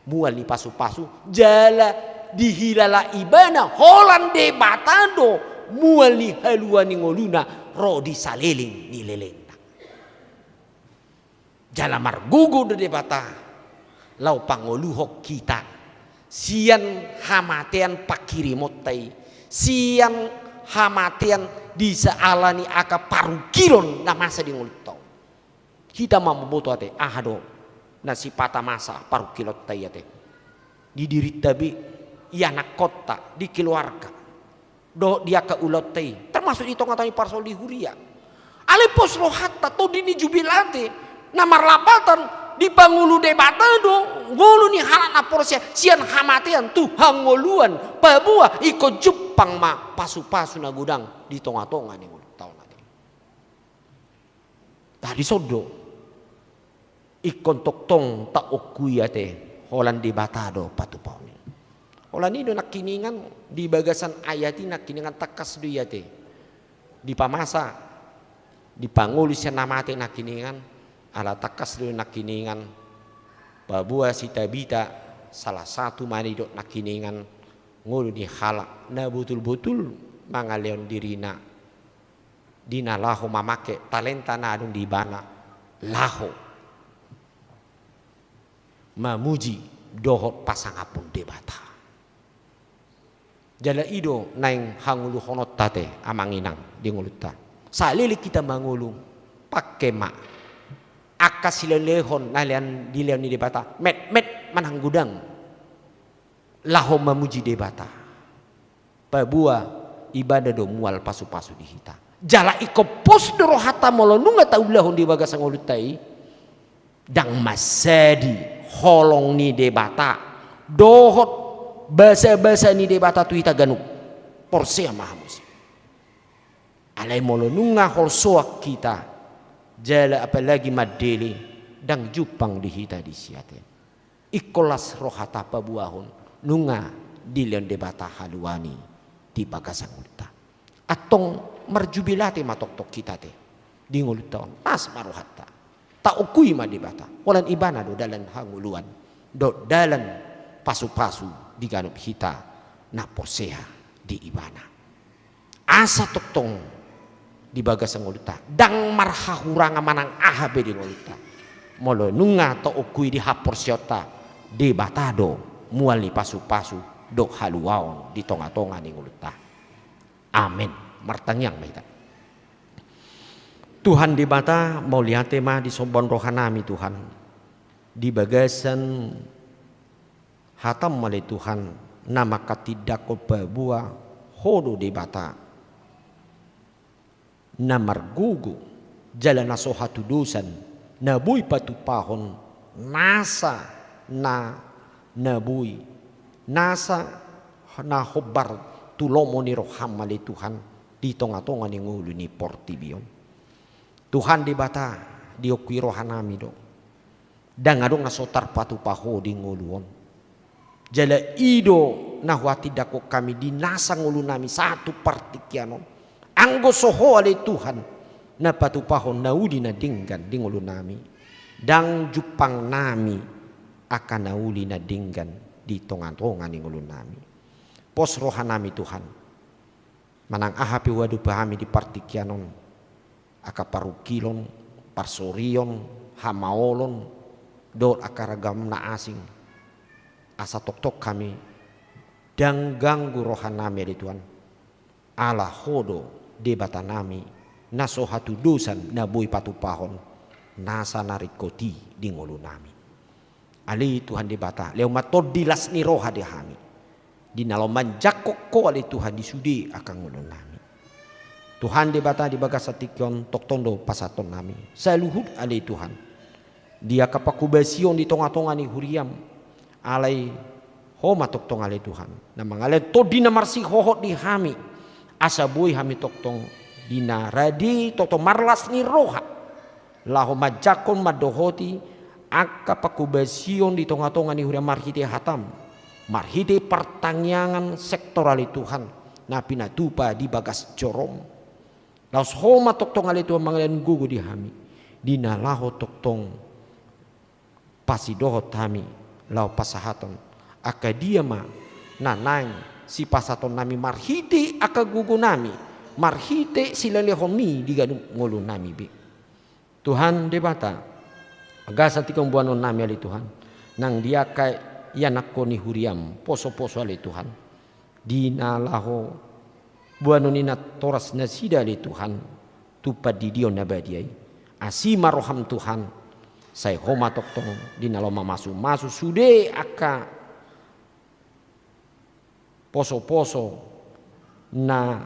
S5: mual ni pasu-pasu jala dihilala ibana holan de batado mual ni halua ni ngoluna ro di saleling ni leleng jala margugu de bata lau pangoluhok kita sian hamatean pakiri motai sian hamatean di sealani aka paru kilon na masa di ngulutau Kita mau boto ate ahado nasi pata masa paru kilot tayate. Di diri tabi iya nak kota di keluarga. Do dia ke ulot tay termasuk di tongatan parsol di huria. Ale pos rohatta to dini jubilate namar lapatan di pangulu debata do ngulu ni halana porsia sian hamatian Tuhan ngoluan pabua iko Jepang ma pasu-pasu na gudang di tonga-tonga ni ngulu tahun nanti. Tadi sodo ikon toktong tak okui ate holan di batado patu pauni. Holan ini nak kiningan di bagasan ayati nak kiningan takas du yate di pamasa di panguli sian namate nak kiningan ala takas du nak kiningan babua si tabita salah satu mani dok nak kiningan ngulu di halak na betul-betul mangaleon dirina dina laho mamake talenta na adung di bana laho mamuji dohot pasangapun debata jala ido naing hangulu honot tate amanginang di nguluta salili kita mangulu pakai mak akasilelehon nalian dileon ni debata met manang gudang laho mamuji debata pabua ibadah do mual pasu-pasu di hita jala iko pos doro hata molonunga taulahon di bagasang ulutai dang masadi holong ni debata dohot bahasa-bahasa ni debata tu ita ganuk porsia mahamus alai molonunga hol soak kita jala apalagi madeli dang jupang di hita di siate ikolas rohata pabuahon nunga dilion debata haluani di bagasang ulta atong marjubilate matok-tok kita te di ngulutaon pas marohata tak ukui ma debata walan ibana do dalan hanguluan do dalan pasu-pasu di ganup hita na porseha di ibana asa toktong di bagasang nguluta dang marhahuranga manang ahabe di nguluta molo nunga to ukui di haporsiota di batado muali pasu-pasu do haluaon di tonga-tonga ni nguluta amin martangyang kita Tuhan di bata mau lihat tema di sombon rohanami Tuhan di bagasan hatam male Tuhan nama katidak babua hodo di bata namar gugu jalan nasohatu dosan nabui patu pahon nasa na nabui nasa na hobar tulomo ni roham male Tuhan di tonga-tonga ni ngulu ni portibion Tuhan di bata di okui rohanami do dang adong nasotar patu paho di nguluon jala ido nahwati dako kami di nasa ngulu nami satu partikianon anggo soho ale Tuhan na patu paho naudi na dinggan di ngulu nami dang jupang nami akan nauli na dinggan di tonga-tonga ni ngulu nami pos rohanami Tuhan manang ahapi wadu pahami di partikianon akaparukilon, parsorion, hamaolon, do akaragam na asing. Asa tok-tok kami dang ganggu rohanami di Tuhan. Ala hodo debata nami naso hatu dosan na boy patupahon nasa narikoti di ngulu nami. Ali Tuhan debata leo matod dilas ni roha di hami. Di naloman jakok ko ali Tuhan disudi akan ngulu nami. Tuhan debata di bagasatikyon toktondo pasaton nami. Saya luhut alai Tuhan. Dia kapakubasion di tonga-tonga ni huriam. Alai homa toktong alai Tuhan. Namang alai to dina marsi hohot di hami. Asa boy hami toktong dina radi tokto marlas ni roha. Laho majakon madohoti. Aka pakubasion di tonga-tonga ni huriam marhite hatam. Marhite pertangyangan sektor alai Tuhan. Napi natupa di bagas jorom. Laos homa toktong ali Tuhan mangalen gugu di hami. Dina laho toktong pasidohot hami. Lao pasahaton. Aka dia ma nanang si pasaton nami marhite aka gugu nami. Marhite silalehomi di ganu ngulu nami bi. Tuhan debata. Agasa tikong buanon nami ali Tuhan. Nang dia kay yanakko ni huriam. Poso-poso ali Tuhan. Dina laho buano ni na toras na sida li Tuhan tupad di Dion nabadiay asima roham Tuhan saya homa toktong di naloma masu sude aka poso-poso na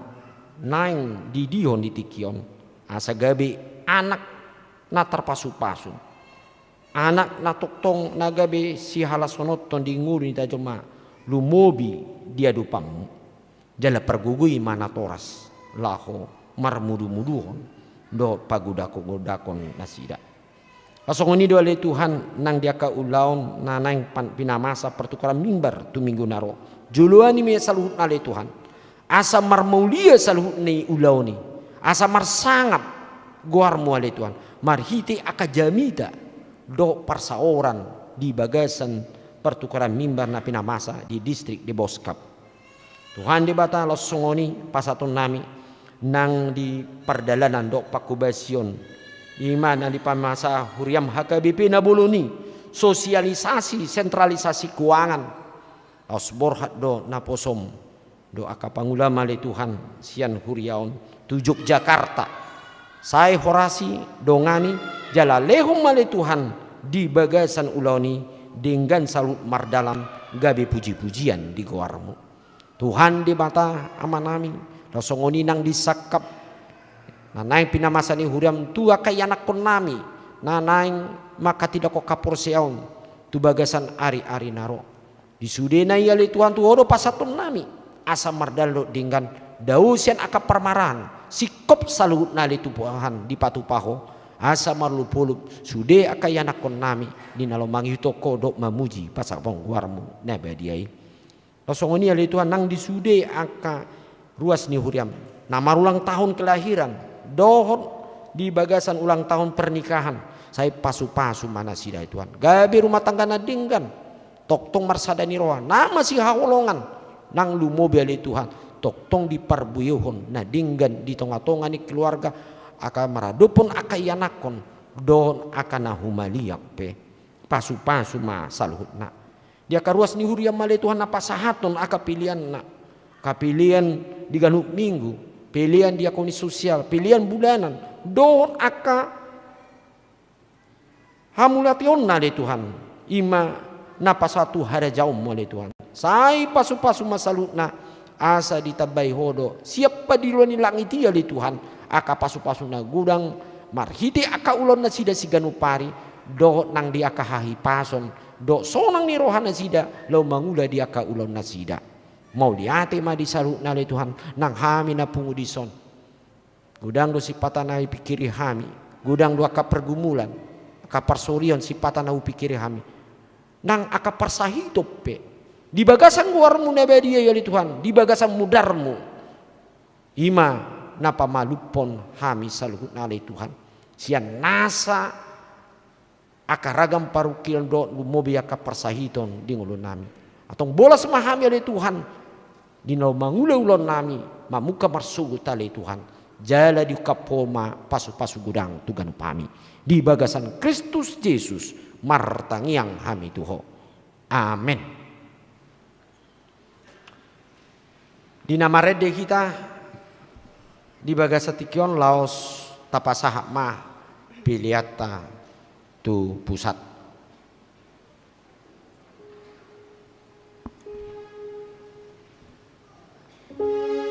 S5: naing di dihon di tikion asa gabe anak na terpasu-pasu anak na toktong na gabe si halasonoton di nguri ta joma lumobi dia dupang jala pergugui mana toras laho marmudu-muduhon do pagudako-gudakon nasida kasongoni do ale Tuhan nang dia ka ulaon na nang pinamasa pertukaran mimbar tu minggu naro juluani me saluhut ale Tuhan asa marmaulia saluhut ni ulaoni asa marsangat guarmu ale Tuhan marhiti akajamita do parsaoran di bagasan pertukaran mimbar na pinamasa di distrik di Boskap Tuhan di bata los songoni pasatun nami nang di perdalanan do pakubasion iman di pamasa huriam HKBP nabuluni sosialisasi sentralisasi keuangan os borhat do naposom do akapangulama le Tuhan sian huriaon tujuk Jakarta saya horasi dongani jala lehum male Tuhan di bagasan uloni dengan salut mardalam gabe puji-pujian di goarmu Tuhan di bata amanami rasongoni nang disakap nanaing pinamasani huriam tua kayanak konami nanaing maka tidak kok kaporseon tu bagasan ari-ari naro disudena yali Tuhan tu odo pasatun nami asa mardalo dengan dausian akap permarahan sikop saluhut nali tupuhan di patupaho asa marlupulup sude akayanak konami di nalomangi toko dok mamuji pasapong guarmu nabadiai rasongoni yali Tuhan nang disude aka ruas ni huriam nama ulang tahun kelahiran dohon di bagasan ulang tahun pernikahan saya pasu-pasu mana sida Tuhan gabe rumah tangga nadinggan toktong marsadani roa nama si hawolongan nang lumobi ali Tuhan toktong di parbuyuhon nadinggan di tonga-tonga ni keluarga aka maradupun aka ianakon dohon aka nahumaliak pe pasu-pasu ma saluhutna dia karuas ni huriam male Tuhan apa sahaton aka pilihan na kapilian di ganuk minggu pilihan diakoni sosial pilihan bulanan don aka hamulation na le Tuhan ima napa satu hari jauh mole Tuhan sai pasu-pasu masalut na asa ditabay hodo siapa di luar ni langit dia le Tuhan aka pasu-pasu na gudang marhiti aka ulon na sida siganupari do nang di aka hahipason do sonang ni rohana sida lau mangula di aka ulon na sida mau liate ma disalut na le Tuhan nang hami na pungudison gudang do sipatana pikiri hami gudang do aka pergumulan aka persorion sipatana upikiri hami nang aka persahitop pe di bagasan guarmu nabadia ya li Tuhan di bagasan mudarmu ima napa malupon hami saluhut na le Tuhan sian nasa aka ragam parukilan do mobi aka persahiton di ngulun nami atong bolas mahami ya li Tuhan di nau mangula ulon nami mamuka marsugu tale Tuhan jala di kapoma pasu-pasu gudang tuganu pami di bagasan Kristus Yesus martangiang hami tuho amin di nama rede kita di bagasa tikion laos tapasahak mah piliata tu pusat
S6: Yesus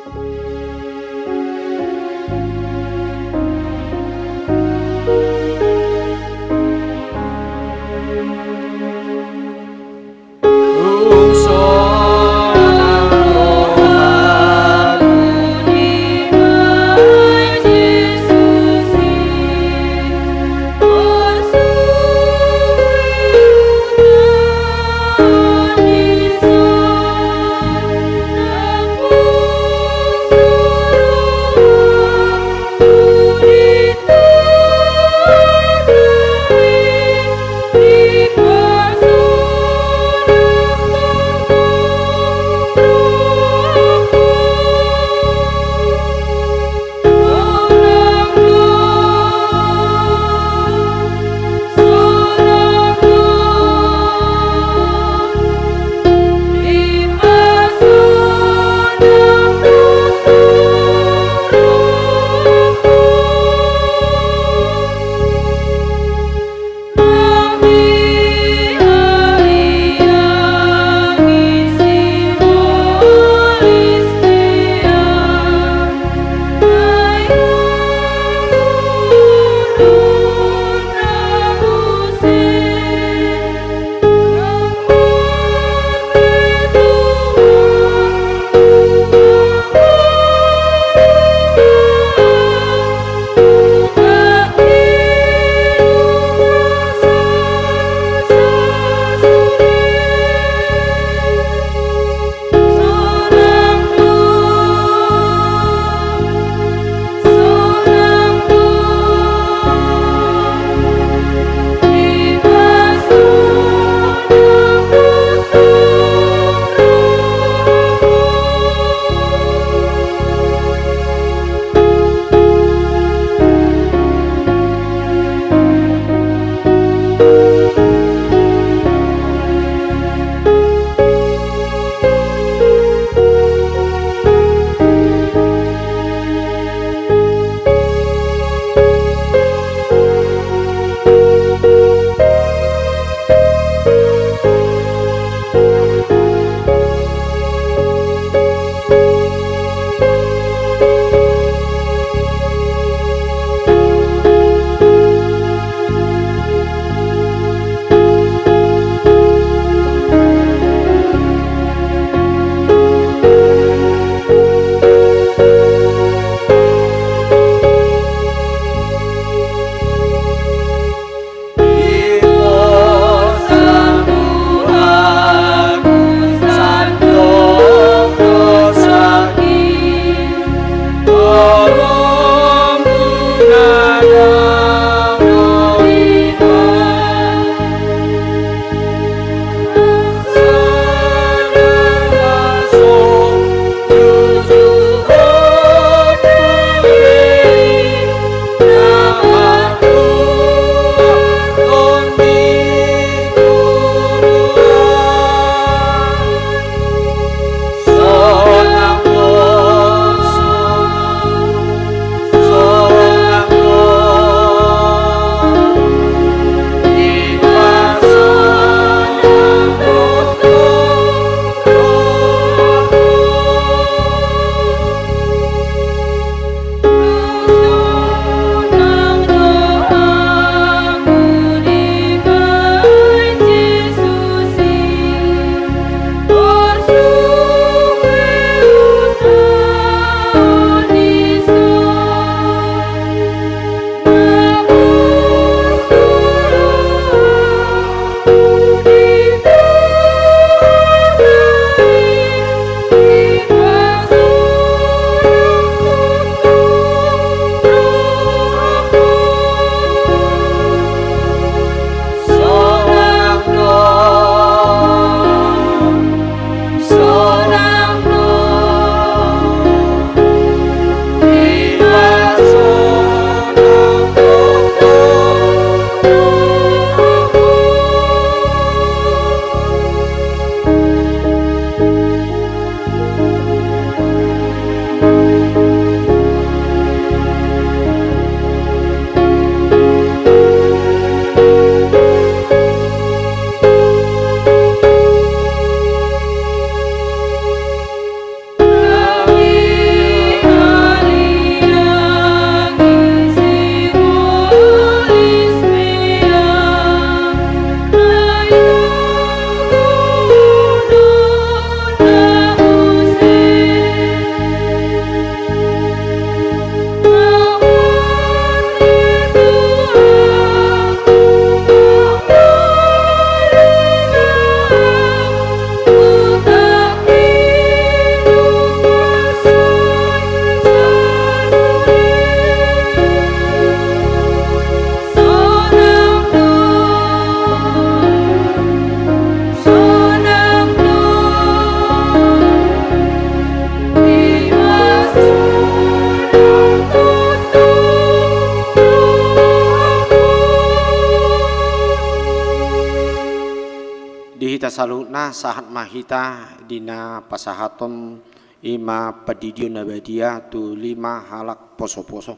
S5: Hita salutna sahat mahita dina pasahaton ima padidio nabadia tu 5 halak poso-poso.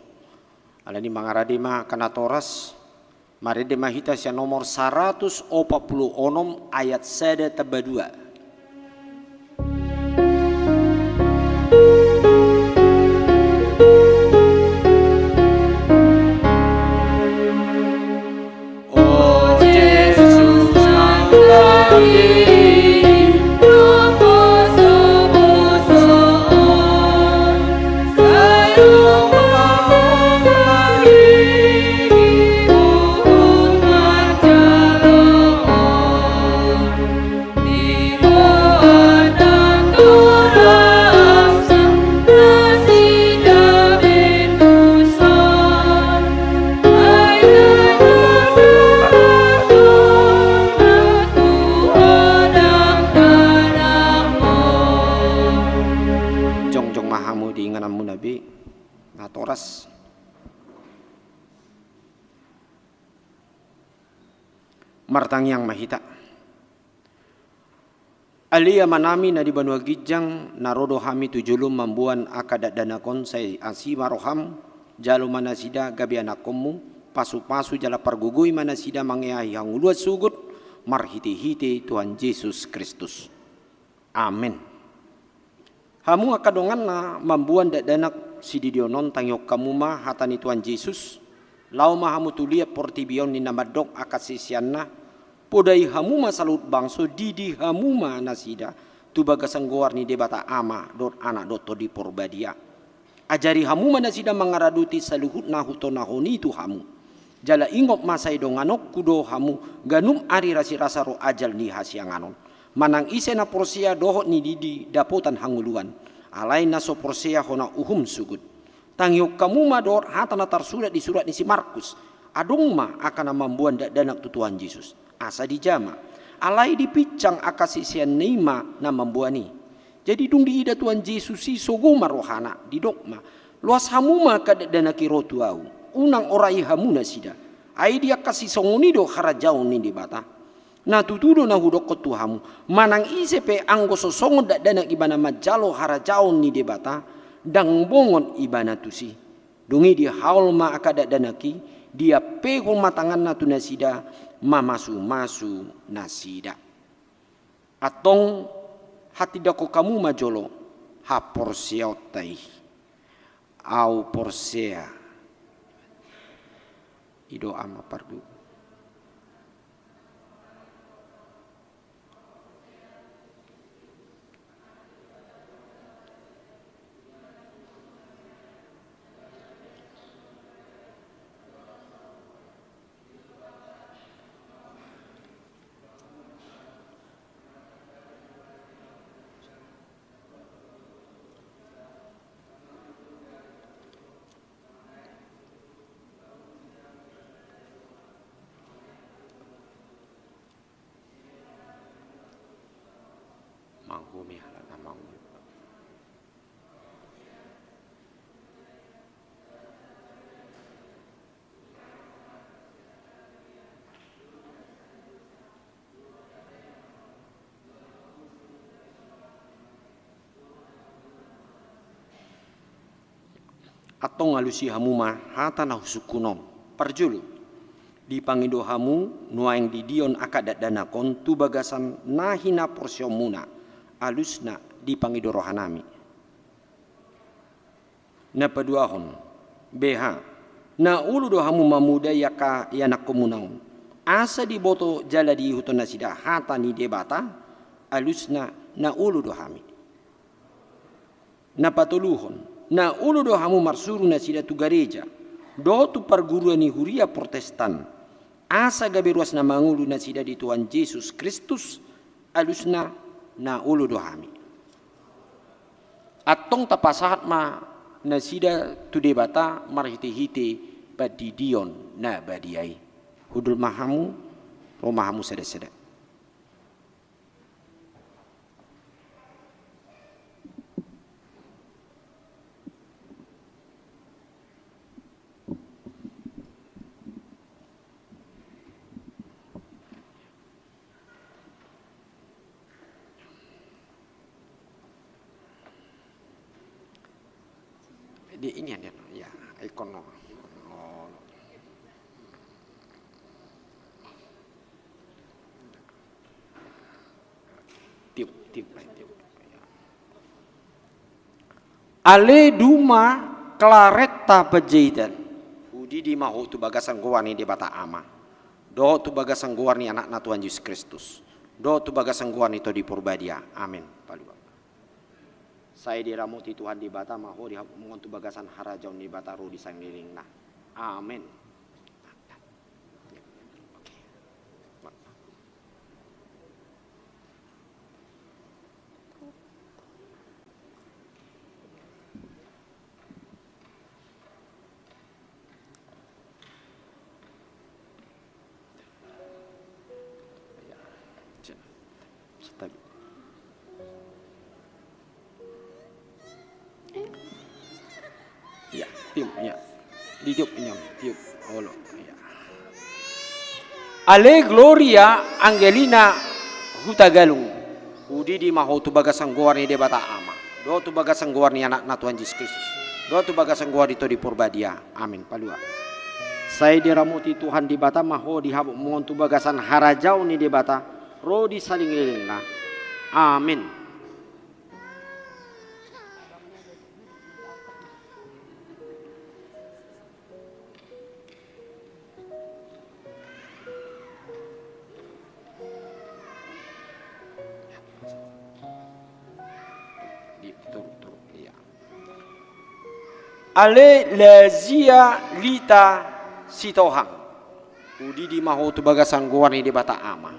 S5: Alani mangaradi ma kanatoras marede mahita sia nomor 146 ayat 1 taba 2. Toras martang yang mahita alia manami na di banua gijang narodo hami tujulum mambuan akadat danakon say asima roham jalu manasida gabi anakommu pasu-pasu jala pargugui manasida mangeahi hanguluat sugut marhiti-hiti Tuhan Yesus Kristus. Amin. Hamu akadongan na mambuan danak sididionon tangyok kamuma hatani Tuhan Yesus lau mahamu tulia portibion ni namadok akasisianna podai hamuma salut bangso didi hamuma nasida tu bagasan goar ni debata ama dot anak dot todi porbadia ajari hamuma nasida mangaraduti saluhut nahutona honi tu hamu jala ingop masai donganok kudo hamu ganum ari rasi rasaro ajal ni hasianganon manang isena porsia dohot ni didi dapotan hanguluan alai naso porsia hona uhum sugut tangyok kamu mador hatana tarsurat di surat ni si Markus adung ma akan mambuan danak tu Tuhan Yesus asa dijama alai dipicang akasisian neima na mambuani jadi dung diida Tuhan Yesus si sogoma rohana di dokma luas hamuma kadadanaki rotuau unang orai hamuna sida ai dia kasih songonido harajaun ni di bata na tutudo na hudok ko tuhamu manang isepe anggo sosongon danak ibana majalo harajaun ni debata dang bongon ibana tusi dungi di haul ma akada danaki dia pehul matangan na tunasida mamasu nasida atong hati dako kamu majolo ha porseotai au porsea ido ama pardu atong alusi hamu ma hata na husukunom parjulu di pangido hamu nuaing di dion akadat danakon tu bagasan nahina porsiomuna alusna di pangido rohanami na paduahon beha na ulu do hamu mamuda yaka yanak komunaon asa di boto jala di huton nasida hata ni debata alusna na ulu do hami na patuluhon na ulu do hamu marsuru na sida tu gareja do tu perguruan ni huria protestan asa gabe ruas na mangulu na sida di Tuhan Yesus Kristus alusna na ulu do hami atong tapasahat ma na sida tu debata marhite-hite padidion na badiai hudul mahamu romahamu sada-sada. di ini ya ikon no. Tiup. Ale duma klaretta bejaitan. Udi di mahu tu bagasan goani di bata ama. Do tu bagasan goani anak Tuhan Yesus Kristus. Do tu bagasan goani to di purbadia. Amin. Palua. Saya diramuti Tuhan di bata mahu di mohon tu bagasan harajaun di bata ru di sangliling nah. Amin. Ya, tiup ya. Ditiup inyam, tiup. Olo ya. Ale Gloria Angelina Hutagalung. Udi di mahu tu bagasang guarni de bata ama. Do tu bagasang guarni anak Tuhan Yesus Kristus. Do tu bagasang guarni to di purbadia. Amin. Palua. Saya diramuti Tuhan di bata mahu di habuk mohon tu bagasan harajau ni di bata. Ro di saling liling nah. Amin. Ale lazia lita sitohang. Udi di mahu tu bagasan guarni di bata ama.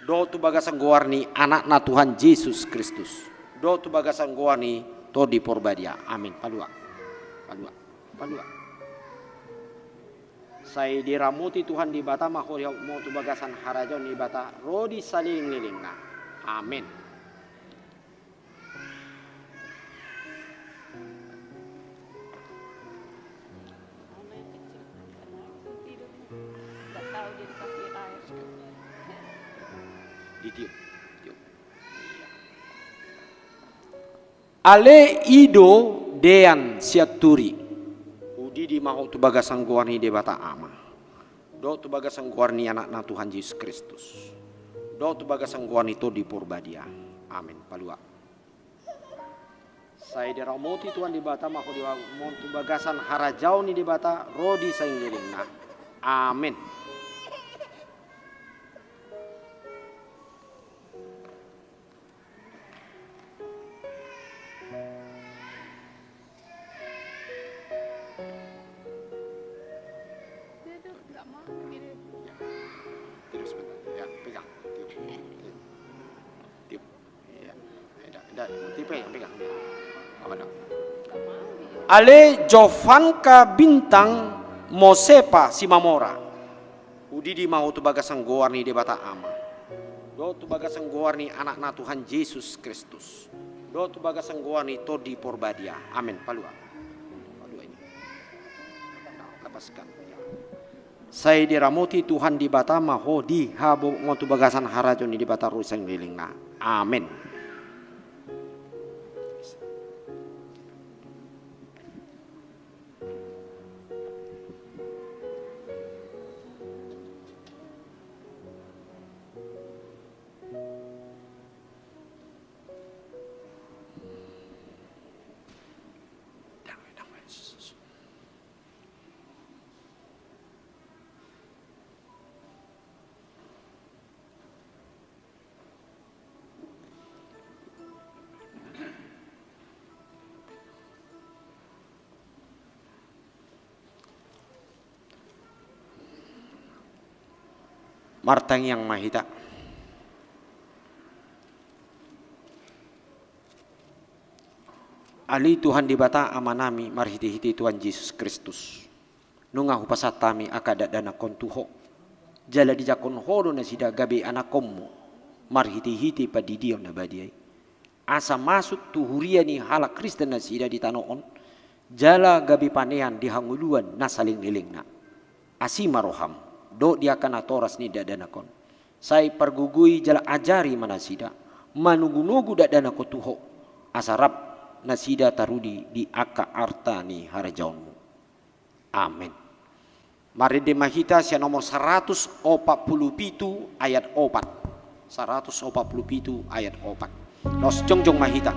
S5: Do tu bagasan guarni anak Tuhan Yesus Kristus. Do tu bagasan guarni to di purbadia. Amin. Palua. Saya diramuti Tuhan di bata mahu mau tu bagasan harajon di bata rodi saling liling nah. Amin. Ditiup. Ale ido dean siaturi. Udi di mahu tu bagasang guarni de bata ama. Do tu bagasang guarni anak Tuhan Yesus Kristus. Do tu bagasang guarni to di purbadia. Amin. Palua. Saya diramuti Tuhan di bata mahu di mahu tu bagasan harajau ni di bata rodi sainggiling nah. Amin. Ale Jovanka bintang Mosepa Simamora. Udi di mau tu bagasang guarni de bata ama. Do tu bagasang guarni anak Tuhan Yesus Kristus. Do tu bagasang guarni to di purbadia. Amin. Palua ini. Lepaskan. Saya diramuti Tuhan di bata maho di habu ngotu bagasan harajon di bata rusang lilingna. Amin. Martang yang mahita. Ali Tuhan di bata amanami marhiti-hiti Tuhan Yesus Kristus. Nunga hupasat tami akadat dana kontuho. Jala di jakon hodo na sida gabi anakommu. Marhiti-hiti padidion na badiay. Asa masuk tuhuria ni halak Kristen na sida di tanoon. Jala gabi panean di hanguluan na saling niling na. Asima roham. Do dia kana toras ni dadanakon. Saya pergugui jala ajari manasida. Manugu-nugu dadanako tuho. Asarap nasida tarudi di aka artani harajaunmu. Amin. Mari di mahita sia nomor 147 ayat 4. 147 ayat 4. Los jongjong mahita.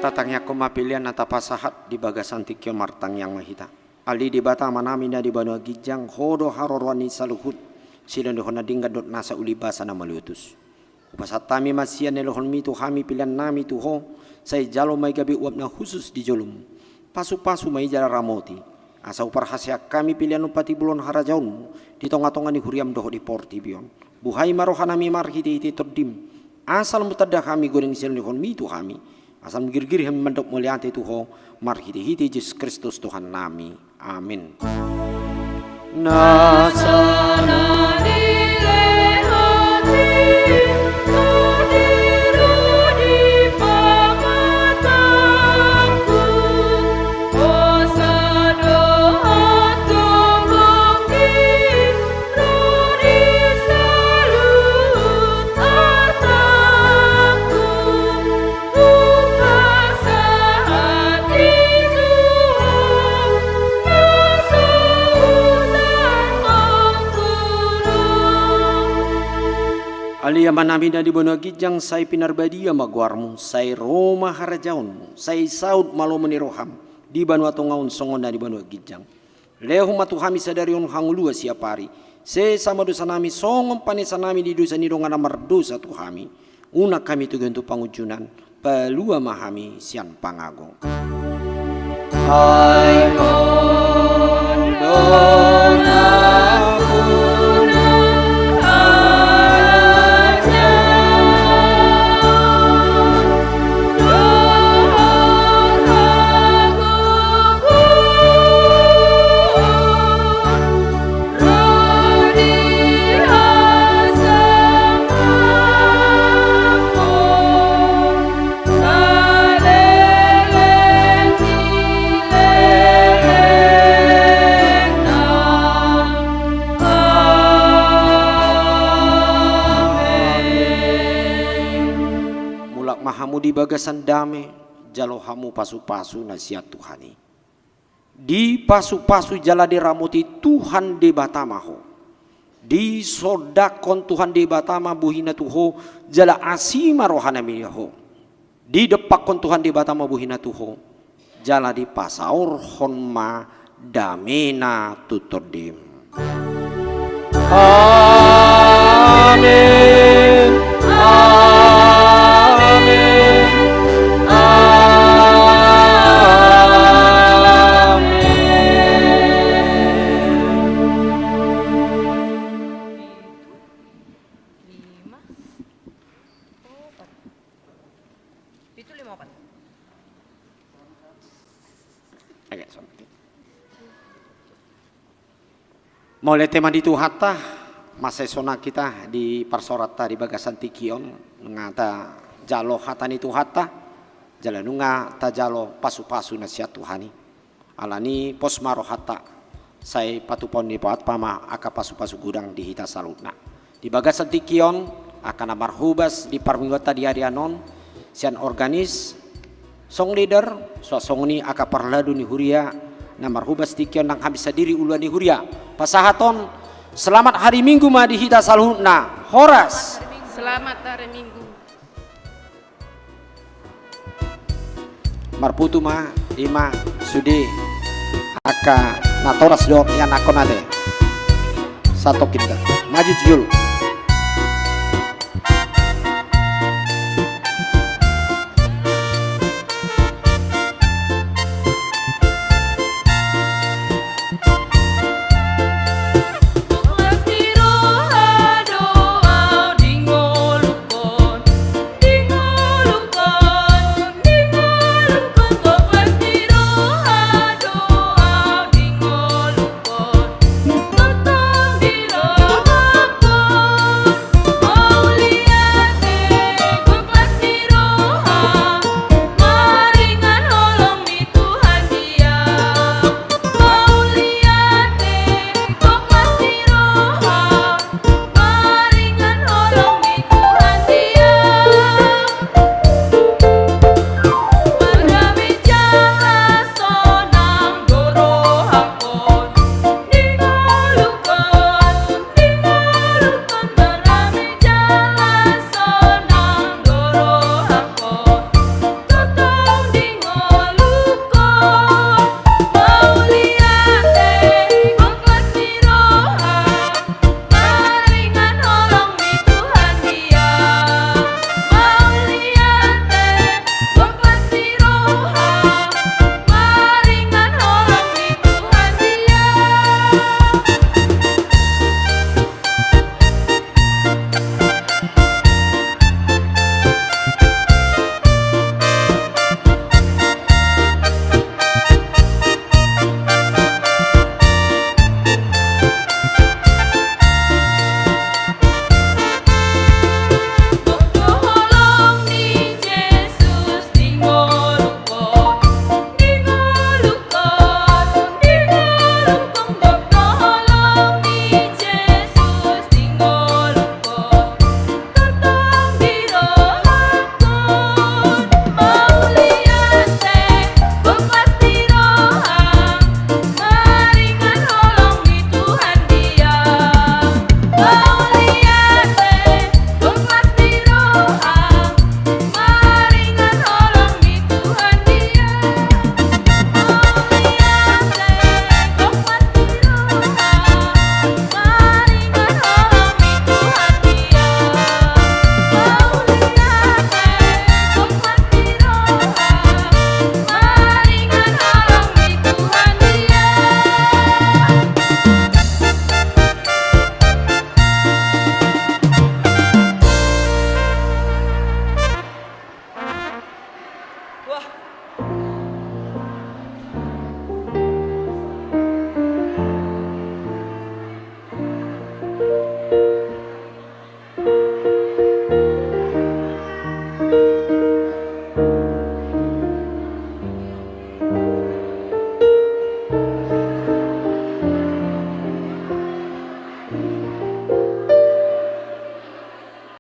S5: Tatangnya pilihan nata pasahat di bagasan tikyo martang yang mahita. Ali di bata manami na di banua gijang hodo harorwani saluhut sidan dohona dingga dot nasa uli basa na malutus. Upasat tami masian nelohon mitu hami pilihan nami tuho say jalo may gabi uap na khusus di jolum. Pasu-pasu may jala ramoti. Asa upar hasya kami pilihan upati bulon harajaunmu di tonga-tonga ni huriam doho di porti bion. Buhay marohanami marhiti iti tordim. Asal mutadah kami goreng sian nelohon mitu hami. Asal menggir-gir yang mendok muliante Tuhan marhiti-hiti Yesus Kristus Tuhan nami. Amin. Nasana dilehati tadiru di pangataku osado hatolongi rodi salut artaku. Alia manamina di bono gijang say pinarbadia magwarmu say Roma harajaunmu say saud malo meniroham di banua tongaun songon di banua gijang lehu matuhami sadarion hangulua siapari se sama dosa nami songom panesa nami di dosa nidongana mardosa tuhami una kami tugentu pangujunan pelua mahami sian pangagong. Hai di bagasan dame jalohamu pasu-pasu nasihat Tuhani di pasu-pasu jala di ramuti Tuhan di batamaho di sodakon Tuhan di batama buhina tuho jala asima rohana miyaho di depakon Tuhan di batama buhina tuho jala di pasaur honma damena tutordim. Amin. Mulai tema di tuhata masa sona kita di parsorata di bagasan tikion ngata jalo hatani tuhata jalanunga ta jalo pasu-pasu nasihat Tuhani alani pos maro hata saya patupon di paat pama aka pasu-pasu gudang di hita salutna di bagasan tikion akan marhubas di parminggota di harianon sian organis song leader so song ni aka parladu ni huria na marhubas tikion nang habis diri uluan ni huria pasahaton selamat hari Minggu ma di hita salutna Horas
S3: Selamat hari Minggu.
S5: Marputu ma ima sudi aka natoras dok yang nakon ade satu kita maju julu.